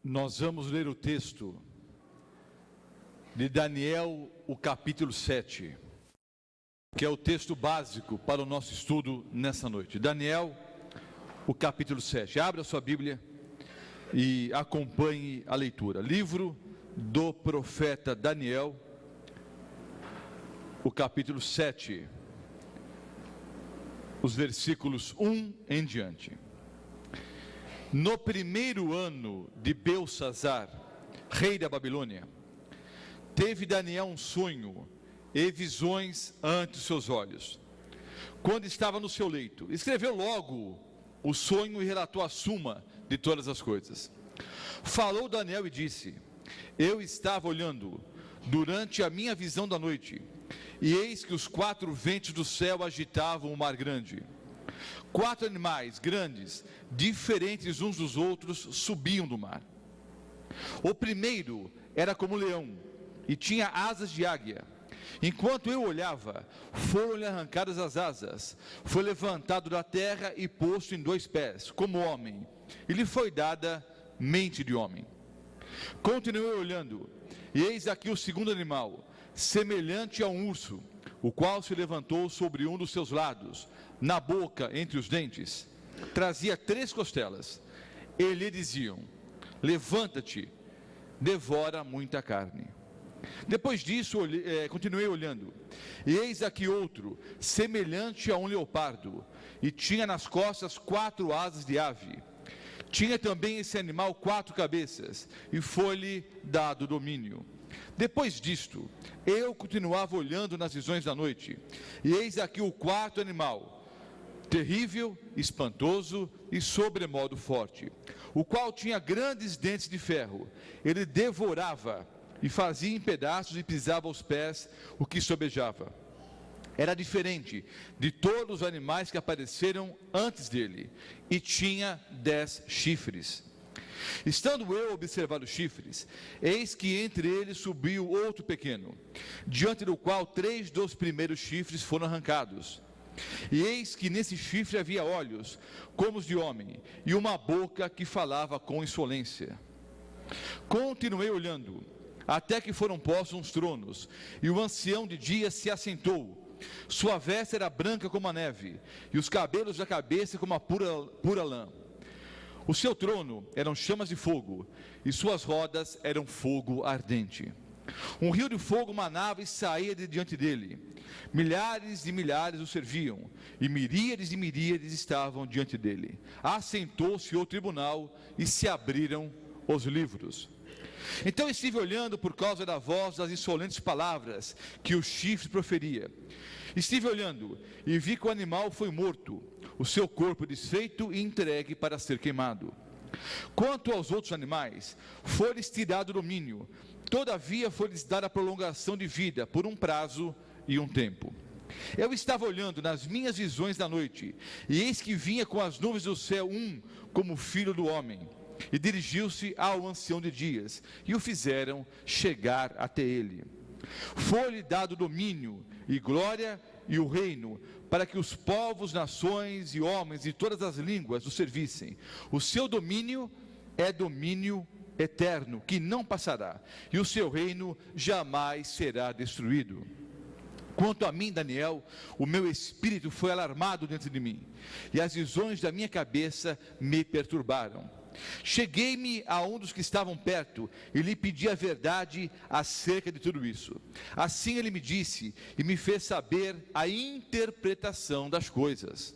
Nós vamos ler o texto de Daniel, o capítulo 7, que é o texto básico para o nosso estudo nessa noite. Daniel, o capítulo 7. Abra sua Bíblia e acompanhe a leitura. Livro do profeta Daniel, o capítulo 7, os versículos 1 em diante. No primeiro ano de Belsazzar, rei da Babilônia, teve Daniel um sonho e visões ante os seus olhos. Quando estava no seu leito, escreveu logo o sonho e relatou a suma de todas as coisas. Falou Daniel e disse: eu estava olhando durante a minha visão da noite, e eis que os 4 ventos do céu agitavam o mar grande. 4 animais grandes, diferentes uns dos outros, subiam do mar. O primeiro era como leão e tinha asas de águia. Enquanto eu olhava, foram-lhe arrancadas as asas, foi levantado da terra e posto em 2 pés, como homem, e lhe foi dada mente de homem. Continuei olhando, e eis aqui o segundo animal, semelhante a um urso, o qual se levantou sobre um dos seus lados, na boca, entre os dentes, trazia 3 costelas, e lhe diziam: levanta-te, devora muita carne. Depois disso, continuei olhando, e eis aqui outro, semelhante a um leopardo, e tinha nas costas 4 asas de ave. Tinha também esse animal 4 cabeças, e foi-lhe dado domínio. Depois disto, eu continuava olhando nas visões da noite, e eis aqui o 4º animal, terrível, espantoso e sobremodo forte, o qual tinha grandes dentes de ferro. Ele devorava e fazia em pedaços e pisava aos pés o que sobejava. Era diferente de todos os animais que apareceram antes dele, e tinha 10 chifres. Estando eu a observar os chifres, eis que entre eles subiu outro pequeno, diante do qual 3 dos primeiros chifres foram arrancados. E eis que nesse chifre havia olhos como os de homem, e uma boca que falava com insolência. Continuei olhando, até que foram postos uns tronos, e o ancião de dias se assentou. Sua veste era branca como a neve, e os cabelos da cabeça como a pura lã. O seu trono eram chamas de fogo, e suas rodas eram fogo ardente. Um rio de fogo manava e saía de diante dele. Milhares e milhares o serviam, e miríades estavam diante dele. Assentou-se o tribunal, e se abriram os livros. Então estive olhando por causa da voz das insolentes palavras que o chifre proferia. Estive olhando e vi que o animal foi morto, o seu corpo desfeito e entregue para ser queimado. Quanto aos outros animais, foi-lhes tirado o domínio, todavia foi-lhes dada a prolongação de vida por um prazo e um tempo. Eu estava olhando nas minhas visões da noite, e eis que vinha com as nuvens do céu um como filho do homem, e dirigiu-se ao ancião de dias, e o fizeram chegar até ele. Foi-lhe dado domínio e glória e o reino, para que os povos, nações e homens de todas as línguas o servissem. O seu domínio é domínio eterno, que não passará, e o seu reino jamais será destruído. Quanto a mim, Daniel, o meu espírito foi alarmado dentro de mim, e as visões da minha cabeça me perturbaram. Cheguei-me a um dos que estavam perto e lhe pedi a verdade acerca de tudo isso. Assim ele me disse e me fez saber a interpretação das coisas.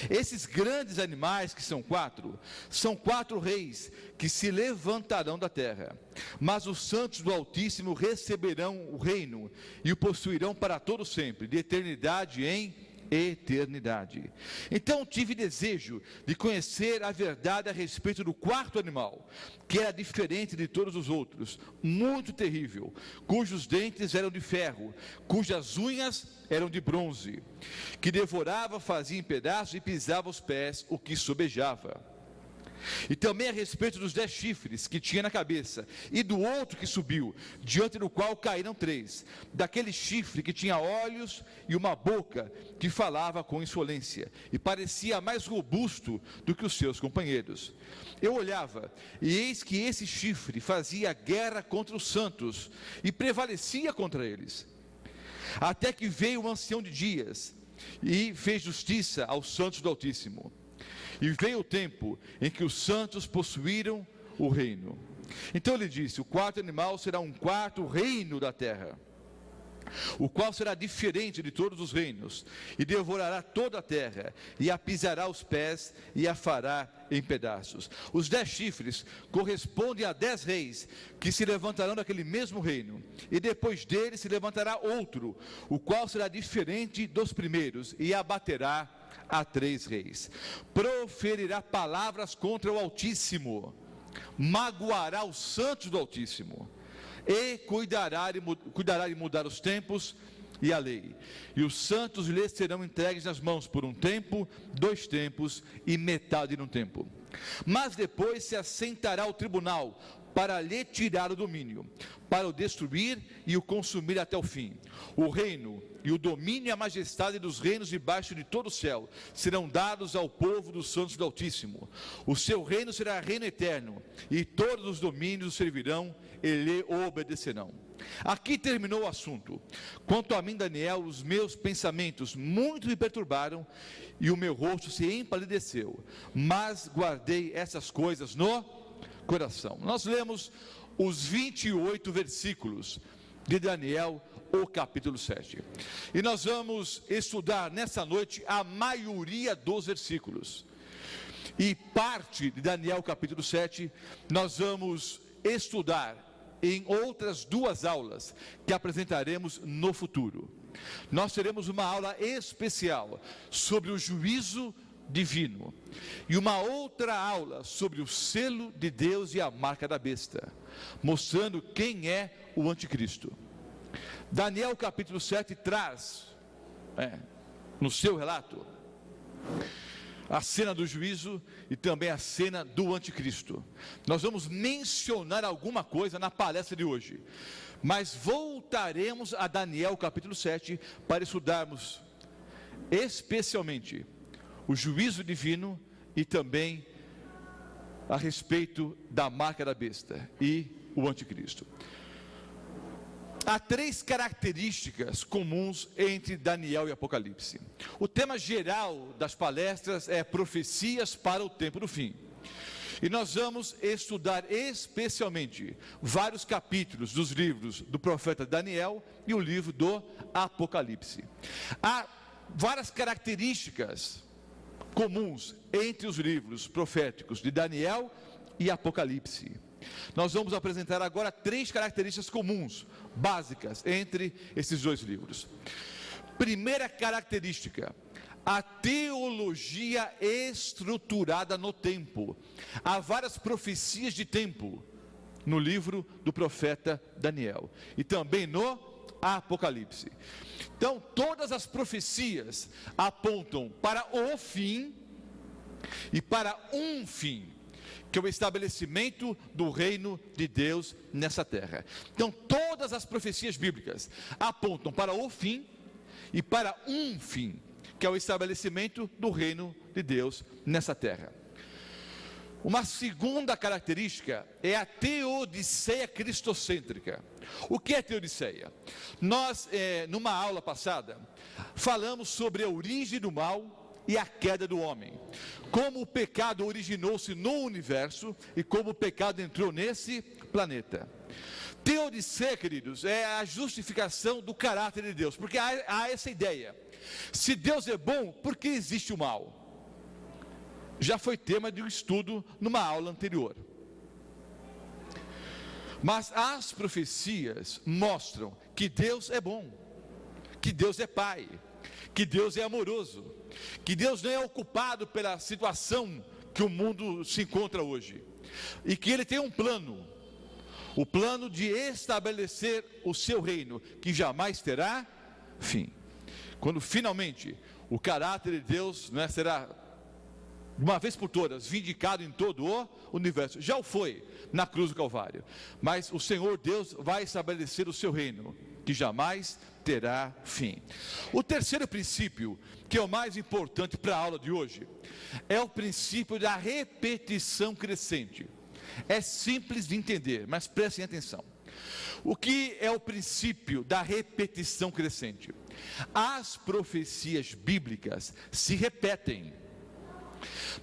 Esses grandes animais, que são 4, são 4 reis que se levantarão da terra, mas os santos do Altíssimo receberão o reino e o possuirão para todo sempre, de eternidade em eternidade. Então tive desejo de conhecer a verdade a respeito do 4º animal, que era diferente de todos os outros, muito terrível, cujos dentes eram de ferro, cujas unhas eram de bronze, que devorava, fazia em pedaços e pisava aos pés o que sobejava. E também a respeito dos 10 chifres que tinha na cabeça, e do outro que subiu, diante do qual caíram 3, daquele chifre que tinha olhos e uma boca que falava com insolência, e parecia mais robusto do que os seus companheiros. Eu olhava, e eis que esse chifre fazia guerra contra os santos, e prevalecia contra eles. Até que veio o ancião de dias, e fez justiça aos santos do Altíssimo. E veio o tempo em que os santos possuíram o reino. Então ele disse: o quarto animal será um quarto reino da terra, o qual será diferente de todos os reinos, e devorará toda a terra, e a pisará os pés, e a fará em pedaços. Os 10 chifres correspondem a 10 reis, que se levantarão daquele mesmo reino, e depois dele se levantará outro, o qual será diferente dos primeiros, e abaterá a 3 reis. Proferirá palavras contra o Altíssimo, magoará os santos do Altíssimo, e cuidará de mudar os tempos e a lei. E os santos lhes serão entregues nas mãos por um tempo, 2 tempos e metade de um tempo. Mas depois se assentará o tribunal para lhe tirar o domínio, para o destruir e o consumir até o fim. O reino e o domínio e a majestade dos reinos debaixo de todo o céu serão dados ao povo dos santos do Altíssimo. O seu reino será reino eterno, e todos os domínios o servirão e lhe obedecerão. Aqui terminou o assunto. Quanto a mim, Daniel, os meus pensamentos muito me perturbaram, e o meu rosto se empalideceu, mas guardei essas coisas no coração. Nós lemos os 28 versículos de Daniel, o capítulo 7. E nós vamos estudar nessa noite a maioria dos versículos. E parte de Daniel, capítulo 7, nós vamos estudar em outras 2 aulas que apresentaremos no futuro. Nós teremos uma aula especial sobre o juízo divino, e uma outra aula sobre o selo de Deus e a marca da besta, mostrando quem é o anticristo. Daniel capítulo 7 traz, no seu relato, a cena do juízo e também a cena do anticristo. Nós vamos mencionar alguma coisa na palestra de hoje, mas voltaremos a Daniel capítulo 7 para estudarmos especialmente o juízo divino e também a respeito da marca da besta e o anticristo. Há 3 características comuns entre Daniel e Apocalipse. O tema geral das palestras é profecias para o tempo do fim. E nós vamos estudar especialmente vários capítulos dos livros do profeta Daniel e o livro do Apocalipse. Há várias características comuns entre os livros proféticos de Daniel e Apocalipse. Nós vamos apresentar agora 3 características comuns, básicas, entre esses 2 livros. Primeira característica: a teologia estruturada no tempo. Há várias profecias de tempo no livro do profeta Daniel e também no Apocalipse. Então, todas as profecias apontam para o fim e para um fim, que é o estabelecimento do reino de Deus nessa terra. Então, todas as profecias bíblicas apontam para o fim e para um fim, que é o estabelecimento do reino de Deus nessa terra. Uma segunda característica é a teodiceia cristocêntrica. O que é teodiceia? Nós, numa aula passada, falamos sobre a origem do mal e a queda do homem, como o pecado originou-se no universo e como o pecado entrou nesse planeta. Teodiceia, queridos, é a justificação do caráter de Deus, porque há essa ideia: se Deus é bom, por que existe o mal? Já foi tema de um estudo numa aula anterior. Mas as profecias mostram que Deus é bom, que Deus é Pai, que Deus é amoroso, que Deus não é ocupado pela situação que o mundo se encontra hoje, e que Ele tem um plano, o plano de estabelecer o seu reino, que jamais terá fim. Quando finalmente o caráter de Deus será de uma vez por todas, vindicado em todo o universo. Já o foi na cruz do Calvário. Mas o Senhor Deus vai estabelecer o seu reino, que jamais terá fim. O terceiro princípio, que é o mais importante para a aula de hoje, é o princípio da repetição crescente. É simples de entender, mas prestem atenção. O que é o princípio da repetição crescente? As profecias bíblicas se repetem,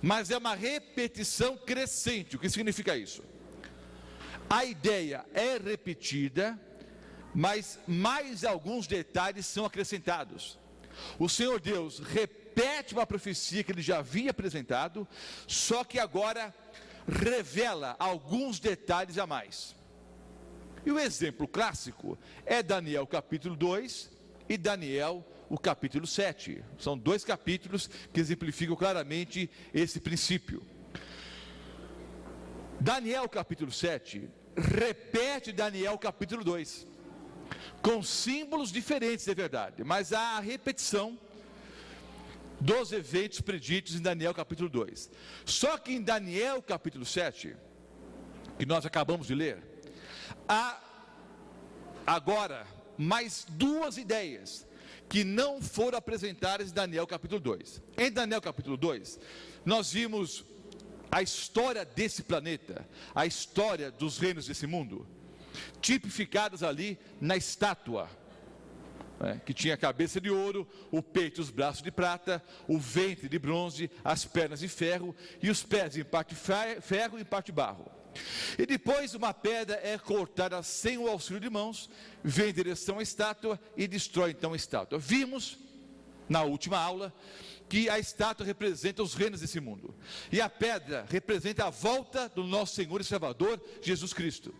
mas é uma repetição crescente. O que significa isso? A ideia é repetida, mas mais alguns detalhes são acrescentados. O Senhor Deus repete uma profecia que ele já havia apresentado, só que agora revela alguns detalhes a mais. E o exemplo clássico é Daniel capítulo 2 e Daniel o capítulo 7. São dois capítulos que exemplificam claramente esse princípio. Daniel capítulo 7 repete Daniel capítulo 2, com símbolos diferentes, é verdade, mas há a repetição dos eventos preditos em Daniel capítulo 2. Só que em Daniel capítulo 7, que nós acabamos de ler, há agora mais duas ideias que não foram apresentadas em Daniel capítulo 2. Em Daniel capítulo 2, nós vimos a história desse planeta, a história dos reinos desse mundo, tipificadas ali na estátua, que tinha a cabeça de ouro, o peito e os braços de prata, o ventre de bronze, as pernas de ferro e os pés em parte ferro e em parte barro. E depois uma pedra é cortada sem o auxílio de mãos, vem em direção à estátua e destrói então a estátua. Vimos na última aula que a estátua representa os reinos desse mundo, e a pedra representa a volta do nosso Senhor e Salvador Jesus Cristo,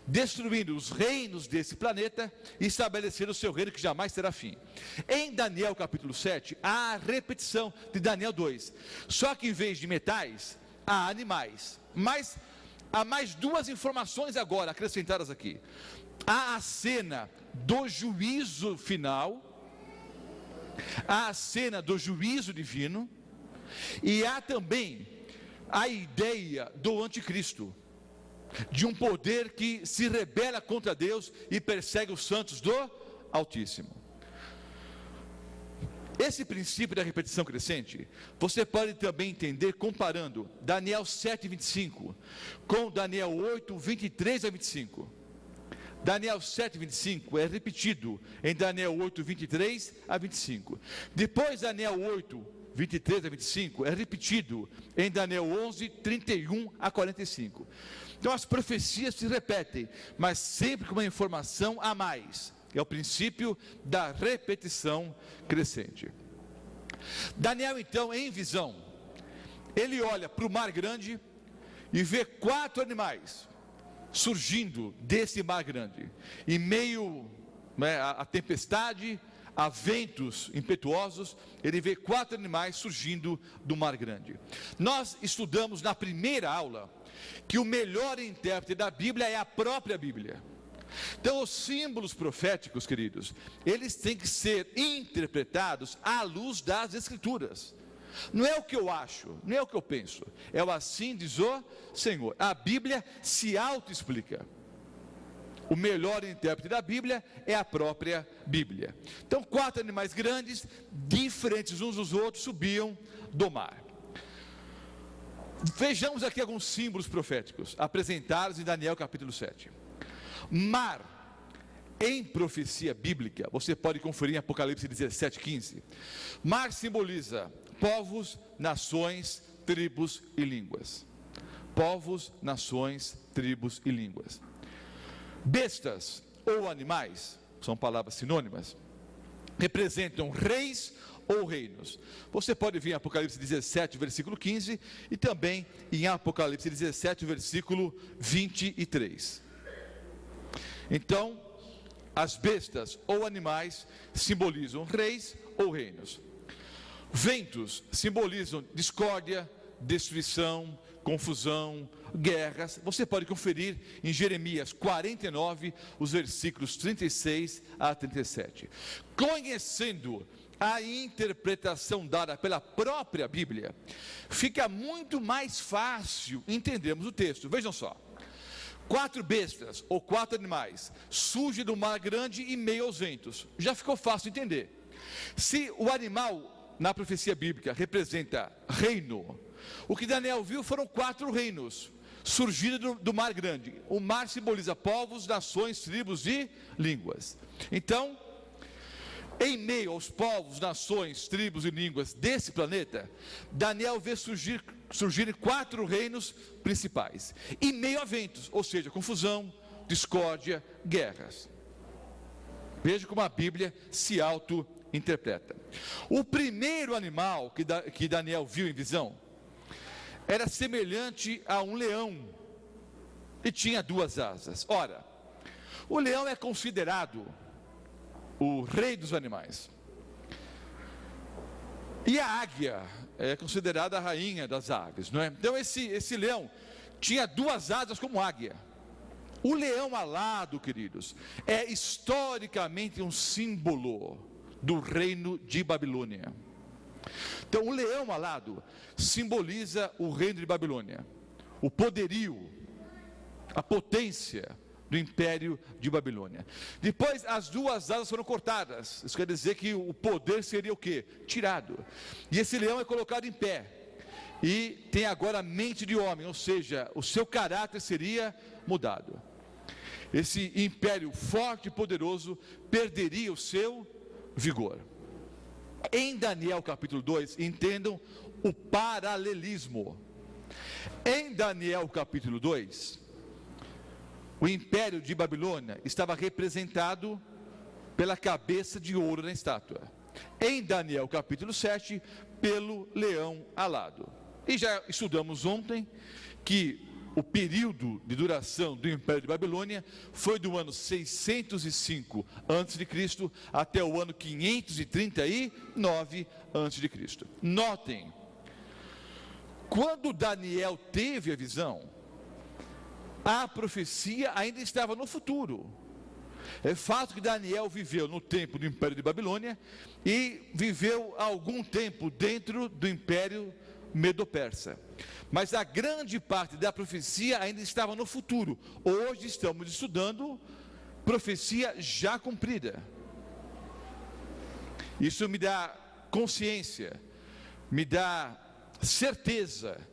destruindo os reinos desse planeta e estabelecendo o seu reino que jamais terá fim. Em Daniel capítulo 7, há a repetição de Daniel 2, só que em vez de metais, há animais. Mas há mais duas informações agora acrescentadas aqui. Há a cena do juízo final, há a cena do juízo divino, e há também a ideia do anticristo, de um poder que se rebela contra Deus e persegue os santos do Altíssimo. Esse princípio da repetição crescente, você pode também entender comparando Daniel 7:25 com Daniel 8:23 a 25. Daniel 7:25 é repetido em Daniel 8:23 a 25. Depois Daniel 8:23 a 25 é repetido em Daniel 11:31 a 45. Então as profecias se repetem, mas sempre com uma informação a mais. É o princípio da repetição crescente. Daniel então, em visão, ele olha para o mar grande e vê 4 animais surgindo desse mar grande, em meio a tempestade, a ventos impetuosos. Ele vê 4 animais surgindo do mar grande. Nós estudamos na primeira aula que o melhor intérprete da Bíblia é a própria Bíblia. Então os símbolos proféticos, queridos, eles têm que ser interpretados à luz das Escrituras. Não é o que eu acho, não é o que eu penso, é o assim diz o Senhor. A Bíblia se autoexplica. O melhor intérprete da Bíblia é a própria Bíblia. Então 4 animais grandes, diferentes uns dos outros, subiam do mar. Vejamos aqui alguns símbolos proféticos apresentados em Daniel capítulo 7. Mar, em profecia bíblica, você pode conferir em Apocalipse 17:15. Mar simboliza povos, nações, tribos e línguas. Povos, nações, tribos e línguas. Bestas ou animais, são palavras sinônimas, representam reis ou reinos. Você pode ver em Apocalipse 17, versículo 15, e também em Apocalipse 17, versículo 23. Então, as bestas ou animais simbolizam reis ou reinos. Ventos simbolizam discórdia, destruição, confusão, guerras. Você pode conferir em Jeremias 49, os versículos 36 a 37. Conhecendo a interpretação dada pela própria Bíblia, fica muito mais fácil entendermos o texto. Vejam só: 4 bestas ou 4 animais surgem do mar grande e meio aos ventos. Já ficou fácil de entender. Se o animal na profecia bíblica representa reino, o que Daniel viu foram 4 reinos surgidos do mar grande. O mar simboliza povos, nações, tribos e línguas. Então, em meio aos povos, nações, tribos e línguas desse planeta, Daniel vê surgirem 4 reinos principais, em meio a ventos, ou seja, confusão, discórdia, guerras. Veja como a Bíblia se auto-interpreta. O primeiro animal que Daniel viu em visão era semelhante a um leão e tinha 2 asas. Ora, o leão é considerado o rei dos animais, e a águia é considerada a rainha das aves, não é? Então esse leão tinha 2 asas como águia. O leão alado, queridos, é historicamente um símbolo do reino de Babilônia. Então o leão alado simboliza o reino de Babilônia, o poderio, a potência do império de Babilônia. Depois as 2 asas foram cortadas. Isso quer dizer que o poder seria o quê? Tirado. E esse leão é colocado em pé e tem agora a mente de homem, ou seja, o seu caráter seria mudado. Esse império forte e poderoso perderia o seu vigor. Em Daniel capítulo 2, entendam o paralelismo. Em Daniel capítulo 2, o império de Babilônia estava representado pela cabeça de ouro na estátua. Em Daniel capítulo 7, pelo leão alado. E já estudamos ontem que o período de duração do império de Babilônia foi do ano 605 a.C. até o ano 539 a.C. Notem, quando Daniel teve a visão, a profecia ainda estava no futuro. É fato que Daniel viveu no tempo do Império de Babilônia e viveu algum tempo dentro do Império Medo-Persa. Mas a grande parte da profecia ainda estava no futuro. Hoje estamos estudando profecia já cumprida. Isso me dá consciência, me dá certeza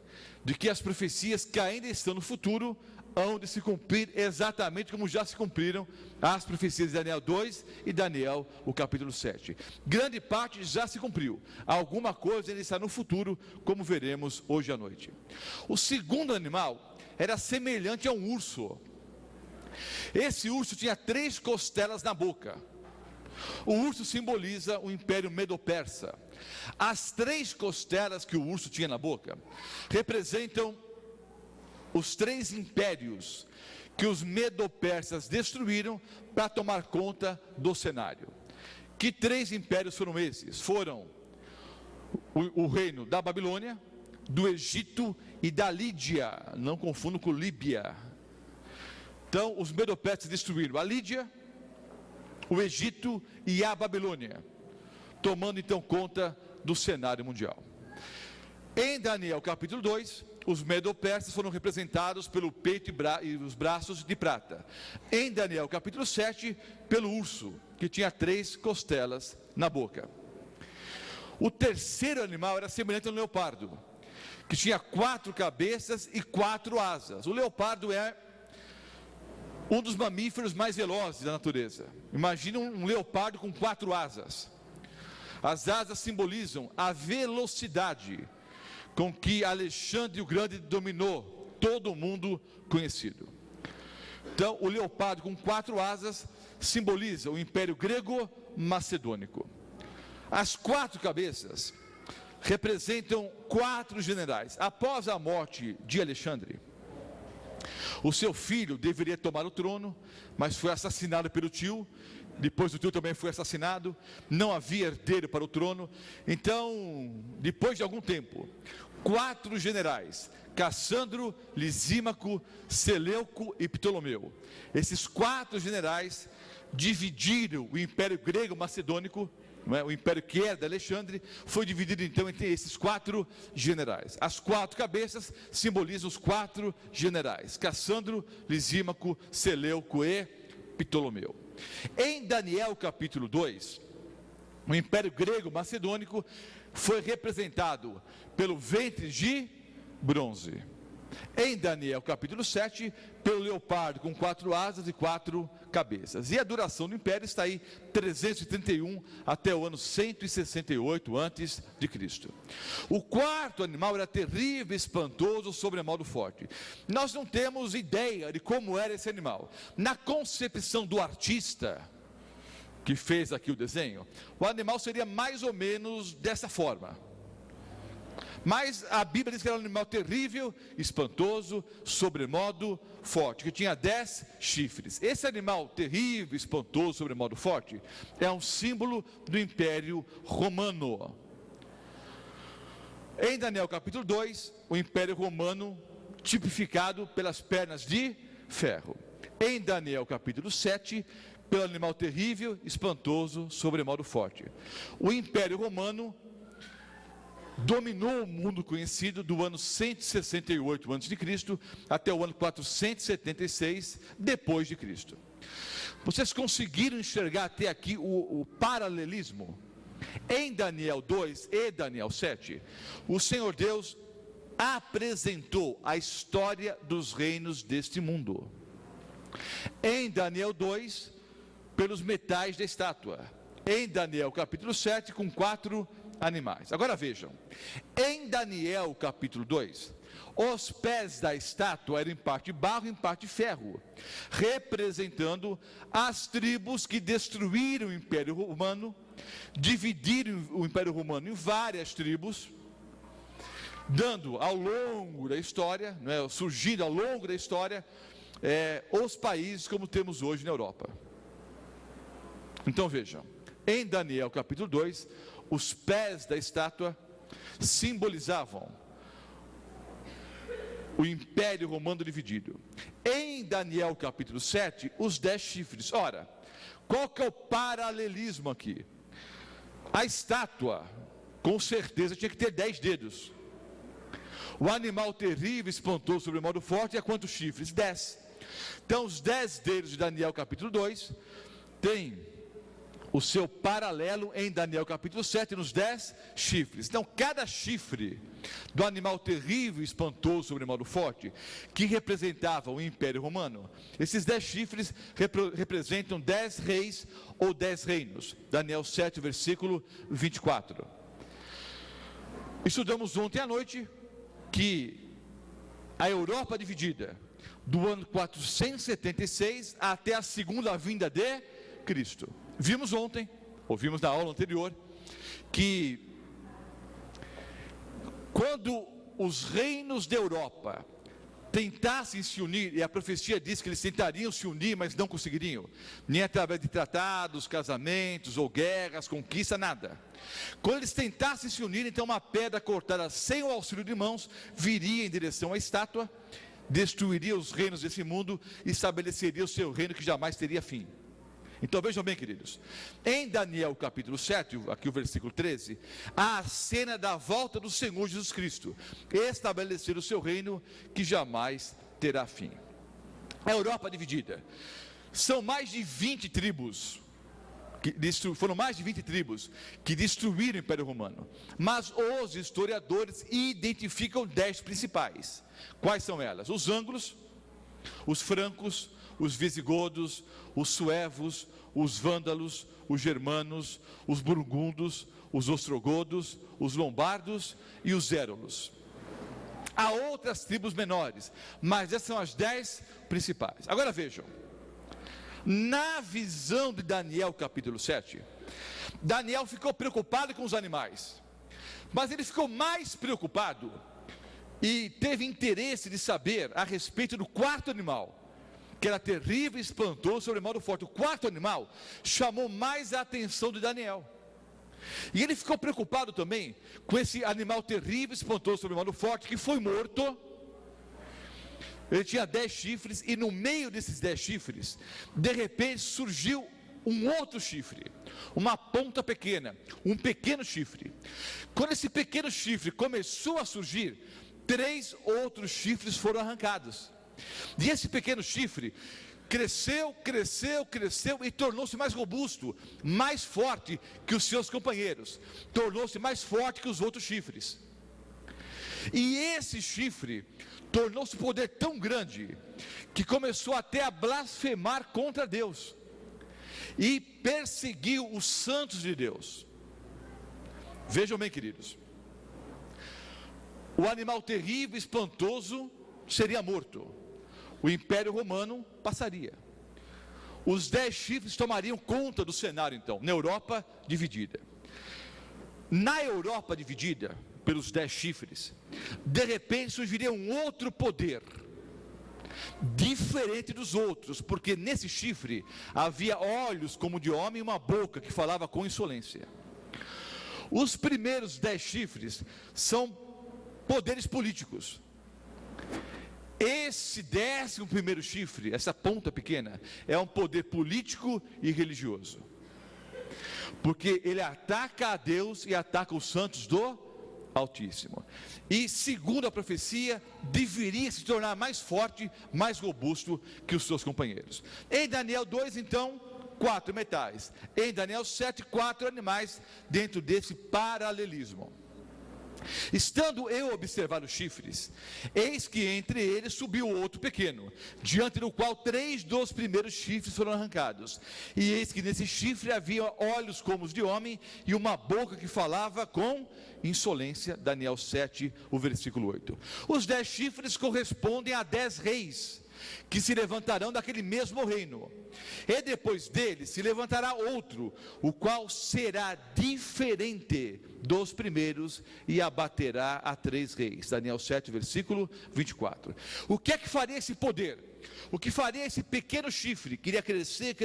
de que as profecias que ainda estão no futuro hão de se cumprir exatamente como já se cumpriram as profecias de Daniel 2 e Daniel, o capítulo 7. Grande parte já se cumpriu, alguma coisa ainda está no futuro, como veremos hoje à noite. O segundo animal era semelhante a um urso. Esse urso tinha 3 costelas na boca. O urso simboliza o Império Medo-Persa. As 3 costelas que o urso tinha na boca representam os 3 impérios que os Medo-Persas destruíram para tomar conta do cenário. Que 3 impérios foram esses? Foram o reino da Babilônia, do Egito e da Lídia. Não confundo com Líbia. Então, os Medo-Persas destruíram a Lídia, o Egito e a Babilônia, tomando então conta do cenário mundial. Em Daniel capítulo 2, os Medo-Persas foram representados pelo peito e os braços de prata. Em Daniel capítulo 7, pelo urso, que tinha 3 costelas na boca. O terceiro animal era semelhante ao leopardo, que tinha 4 cabeças e 4 asas. O leopardo é um dos mamíferos mais velozes da natureza. Imagina um leopardo com 4 asas. As asas simbolizam a velocidade com que Alexandre o Grande dominou todo o mundo conhecido. Então, o leopardo com 4 asas simboliza o Império Grego-Macedônico. As 4 cabeças representam 4 generais. Após a morte de Alexandre, o seu filho deveria tomar o trono, mas foi assassinado pelo tio. Depois o tio também foi assassinado, não havia herdeiro para o trono. Então, depois de algum tempo, 4 generais, Cassandro, Lisímaco, Seleuco e Ptolomeu, esses 4 generais dividiram o Império Grego-Macedônico não é? O império que era de Alexandre foi dividido então entre esses 4 generais. As 4 cabeças simbolizam os 4 generais: Cassandro, Lisímaco, Seleuco e Ptolomeu. Em Daniel capítulo 2, o império grego macedônico foi representado pelo ventre de bronze. Em Daniel capítulo 7, pelo leopardo com 4 asas e 4 cabeças. E a duração do império está aí 331 até o ano 168 antes de Cristo. O 4º animal era terrível, espantoso, sobremodo forte. Nós não temos ideia de como era esse animal. Na concepção do artista que fez aqui o desenho, o animal seria mais ou menos dessa forma. Mas a Bíblia diz que era um animal terrível, espantoso, sobremodo forte, que tinha 10 chifres. Esse animal terrível, espantoso, sobremodo forte, é um símbolo do Império Romano. Em Daniel capítulo 2, o Império Romano tipificado pelas pernas de ferro. Em Daniel capítulo 7, pelo animal terrível, espantoso, sobremodo forte. O Império Romano dominou o mundo conhecido do ano 168 a.C. até o ano 476 depois de Cristo. Vocês conseguiram enxergar até aqui o paralelismo? Em Daniel 2 e Daniel 7, o Senhor Deus apresentou a história dos reinos deste mundo. Em Daniel 2, pelos metais da estátua. Em Daniel capítulo 7, com 4 animais. Agora vejam, em Daniel capítulo 2, os pés da estátua eram em parte barro e em parte ferro, representando as tribos que destruíram o Império Romano, dividiram o Império Romano em várias tribos, dando ao longo da história, surgindo ao longo da história, os países como temos hoje na Europa. Então vejam, em Daniel capítulo 2, os pés da estátua simbolizavam o Império Romano dividido. Em Daniel capítulo 7, os 10 chifres. Ora, qual que é o paralelismo aqui? A estátua, com certeza, tinha que ter 10 dedos. O animal terrível, espantoso, sobremodo forte, é quantos chifres? 10. Então, os 10 dedos de Daniel capítulo 2 têm o seu paralelo em Daniel capítulo 7, nos 10 chifres. Então, cada chifre do animal terrível, espantoso, sobremodo forte, que representava o Império Romano, esses 10 chifres representam 10 reis ou 10 reinos. Daniel 7, versículo 24. Estudamos ontem à noite que a Europa dividida, do ano 476 até a segunda vinda de Cristo. Vimos ontem, ouvimos na aula anterior, que quando os reinos da Europa tentassem se unir, e a profecia diz que eles tentariam se unir, mas não conseguiriam, nem através de tratados, casamentos ou guerras, conquista, nada. Quando eles tentassem se unir, então uma pedra cortada sem o auxílio de mãos viria em direção à estátua, destruiria os reinos desse mundo e estabeleceria o seu reino que jamais teria fim. Então vejam bem, queridos, em Daniel capítulo 7, aqui o versículo 13, há a cena da volta do Senhor Jesus Cristo, estabelecer o seu reino que jamais terá fim. A Europa dividida, são mais de 20 tribos, foram mais de 20 tribos que destruíram o Império Romano, mas os historiadores identificam 10 principais. Quais são elas? Os ângulos, os francos, os visigodos, os suevos, os vândalos, os germanos, os burgundos, os ostrogodos, os lombardos e os érolos. Há outras tribos menores, mas essas são as 10 principais. Agora vejam, na visão de Daniel capítulo 7, Daniel ficou preocupado com os animais, mas ele ficou mais preocupado e teve interesse de saber a respeito do 4º animal, que era terrível, espantoso, sobremodo forte. O 4º animal chamou mais a atenção de Daniel. E ele ficou preocupado também com esse animal terrível, espantoso, sobremodo forte, que foi morto. Ele tinha 10 chifres, e no meio desses 10 chifres, de repente surgiu um outro chifre, uma ponta pequena, um pequeno chifre. Quando esse pequeno chifre começou a surgir, 3 outros chifres foram arrancados. E esse pequeno chifre cresceu e tornou-se mais robusto, mais forte que os seus companheiros, tornou-se mais forte que os outros chifres. E esse chifre tornou-se um poder tão grande que começou até a blasfemar contra Deus e perseguiu os santos de Deus. Vejam bem, queridos, o animal terrível, espantoso, seria morto. O Império Romano passaria. Os 10 chifres tomariam conta do cenário, então, na Europa dividida. Na Europa dividida pelos 10 chifres, de repente surgiria um outro poder, diferente dos outros, porque nesse chifre havia olhos como de homem e uma boca que falava com insolência. Os primeiros 10 chifres são poderes políticos. Esse 11º chifre, essa ponta pequena, é um poder político e religioso, porque ele ataca a Deus e ataca os santos do Altíssimo, e segundo a profecia, deveria se tornar mais forte, mais robusto que os seus companheiros. Em Daniel 2, então, 4 metais. Em Daniel 7, 4 animais, dentro desse paralelismo. Estando eu a observar os chifres, eis que entre eles subiu outro pequeno, diante do qual 3 dos primeiros chifres foram arrancados. E eis que nesse chifre havia olhos como os de homem e uma boca que falava com insolência. Daniel 7, o versículo 8. Os 10 chifres correspondem a 10 reis, que se levantarão daquele mesmo reino, e depois dele se levantará outro, o qual será diferente dos primeiros e abaterá a 3 reis. Daniel 7, versículo 24. O que é que faria esse poder? O que faria esse pequeno chifre, que iria crescer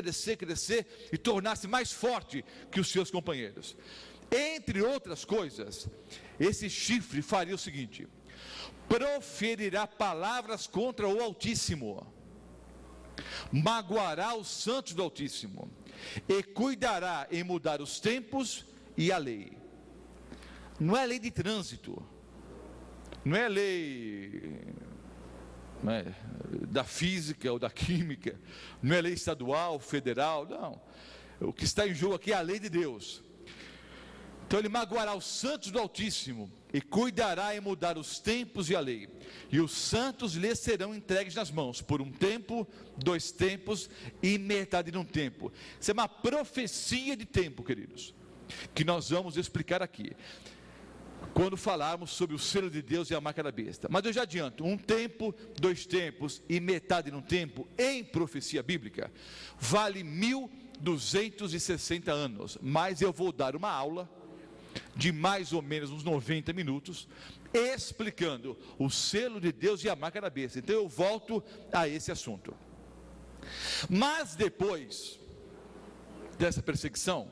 e tornar-se mais forte que os seus companheiros? Entre outras coisas, esse chifre faria o seguinte: proferirá palavras contra o Altíssimo, magoará os santos do Altíssimo, e cuidará em mudar os tempos e a lei. Não é lei de trânsito, não é lei da física ou da química, não é lei estadual, federal, não. O que está em jogo aqui é a lei de Deus. Então ele magoará os santos do Altíssimo e cuidará em mudar os tempos e a lei, e os santos lhes serão entregues nas mãos, por um tempo, 2 tempos e metade de um tempo. Isso é uma profecia de tempo, queridos, que nós vamos explicar aqui, quando falarmos sobre o selo de Deus e a marca da besta. Mas eu já adianto, 1 tempo, 2 tempos e metade de um tempo, em profecia bíblica, vale 1260 anos, mas eu vou dar uma aula de mais ou menos uns 90 minutos, explicando o selo de Deus e a marca da besta. Então eu volto a esse assunto. Mas depois dessa perseguição,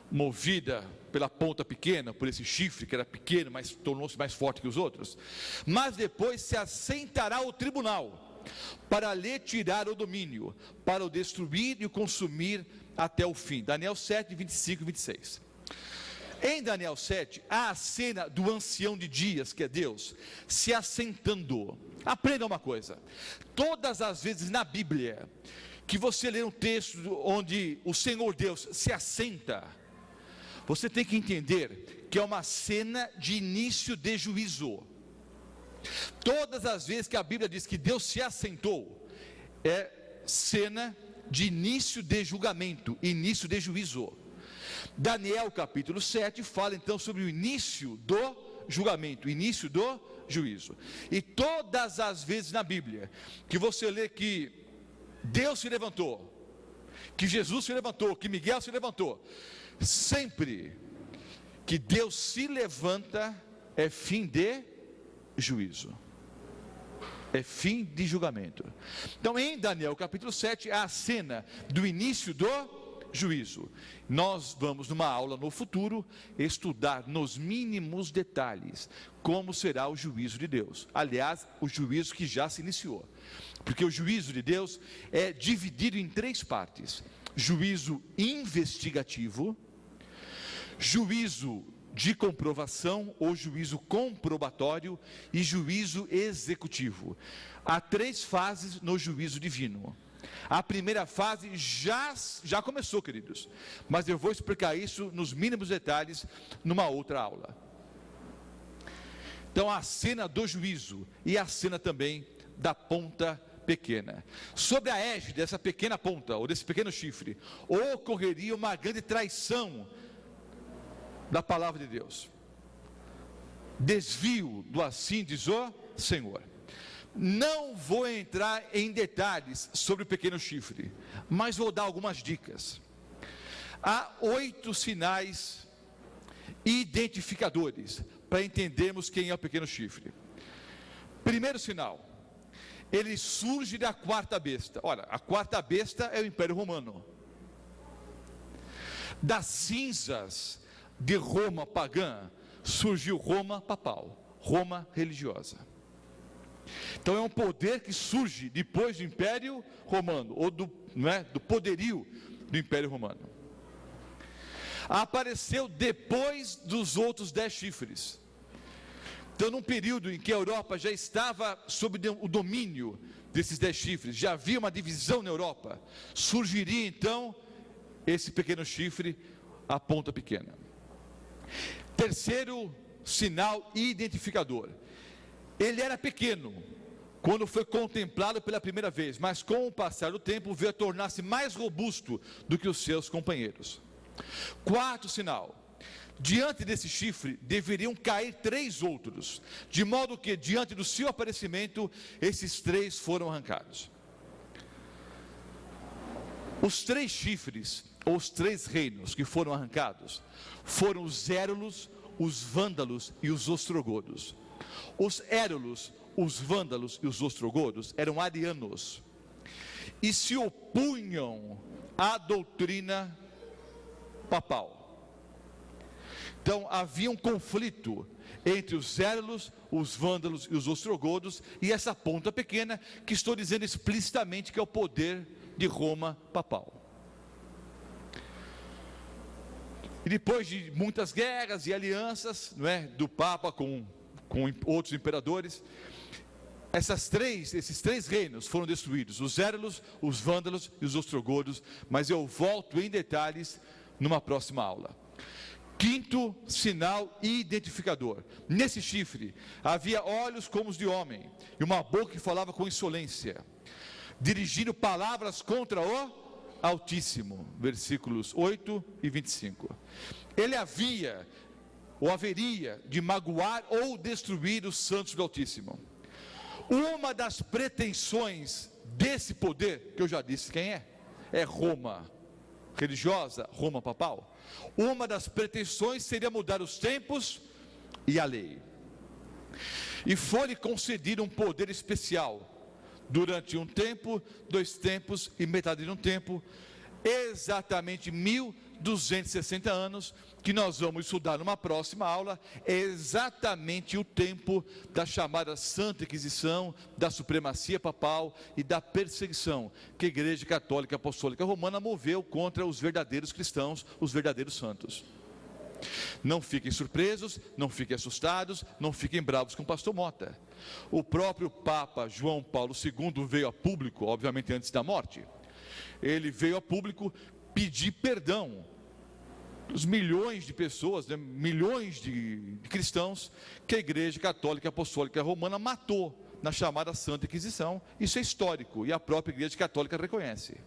movida pela ponta pequena, por esse chifre que era pequeno, mas tornou-se mais forte que os outros, mas depois se assentará o tribunal, para lhe tirar o domínio, para o destruir e o consumir até o fim. Daniel 7, 25 e 26. Em Daniel 7, há a cena do ancião de dias, que é Deus, se assentando. Aprenda uma coisa: todas as vezes na Bíblia que você lê um texto onde o Senhor Deus se assenta, você tem que entender que é uma cena de início de juízo. Todas as vezes que a Bíblia diz que Deus se assentou, é cena de início de julgamento, início de juízo. Daniel capítulo 7 fala então sobre o início do julgamento, início do juízo. E todas as vezes na Bíblia que você lê que Deus se levantou, que Jesus se levantou, que Miguel se levantou, sempre que Deus se levanta é fim de juízo, é fim de julgamento. Então em Daniel capítulo 7 há a cena do início do juízo. Nós vamos numa aula no futuro estudar nos mínimos detalhes como será o juízo de Deus. Aliás, o juízo que já se iniciou, porque o juízo de Deus é dividido em 3 partes. juízo investigativo, juízo de comprovação ou juízo comprobatório e juízo executivo. Há 3 fases no juízo divino. A primeira fase já começou, queridos, mas eu vou explicar isso nos mínimos detalhes numa outra aula. Então, a cena do juízo e a cena também da ponta pequena. Sobre a égide dessa pequena ponta, ou desse pequeno chifre, ocorreria uma grande traição da palavra de Deus. Desvio do assim diz o Senhor. Não vou entrar em detalhes sobre o pequeno chifre, mas vou dar algumas dicas. Há 8 sinais identificadores para entendermos quem é o pequeno chifre. Primeiro sinal, ele surge da quarta besta. Olha, a quarta besta é o Império Romano. Das cinzas de Roma pagã, surgiu Roma papal, Roma religiosa. Então é um poder que surge depois do Império Romano, ou do poderio do Império Romano. Apareceu depois dos outros 10 chifres. Então, num período em que a Europa já estava sob o domínio desses 10 chifres, já havia uma divisão na Europa, surgiria então esse pequeno chifre, a ponta pequena. Terceiro sinal identificador. Ele era pequeno quando foi contemplado pela primeira vez, mas com o passar do tempo veio a tornar-se mais robusto do que os seus companheiros. Quarto sinal. Diante desse chifre deveriam cair 3 outros, de modo que diante do seu aparecimento, esses 3 foram arrancados. Os 3 chifres, ou os 3 reinos que foram arrancados, foram os Érulos, os Vândalos e os Ostrogodos. Os Érulos, os Vândalos e os Ostrogodos eram arianos e se opunham à doutrina papal. Então havia um conflito entre os Érulos, os Vândalos e os Ostrogodos, e essa ponta pequena que estou dizendo explicitamente que é o poder de Roma papal. E depois de muitas guerras e alianças, do Papa com outros imperadores, esses 3 reinos foram destruídos: os Érulos, os Vândalos e os Ostrogodos. Mas eu volto em detalhes numa próxima aula. Quinto sinal identificador. Nesse chifre havia olhos como os de homem e uma boca que falava com insolência, dirigindo palavras contra o Altíssimo. Versículos 8 e 25. Ele haveria de magoar ou destruir os santos do Altíssimo. Uma das pretensões desse poder, que eu já disse quem é Roma religiosa, Roma papal. Uma das pretensões seria mudar os tempos e a lei. E foi-lhe concedido um poder especial durante um tempo, 2 tempos e metade de um tempo, exatamente 1260 anos, que nós vamos estudar numa próxima aula. É exatamente o tempo da chamada Santa Inquisição, da supremacia papal e da perseguição que a Igreja Católica Apostólica Romana moveu contra os verdadeiros cristãos, os verdadeiros santos. Não fiquem surpresos, não fiquem assustados, não fiquem bravos com o pastor Mota. O próprio Papa João Paulo II veio a público, obviamente antes da morte, ele veio a público pedir perdão dos milhões de pessoas, milhões de cristãos que a Igreja Católica Apostólica Romana matou na chamada Santa Inquisição. Isso é histórico e a própria Igreja Católica reconhece.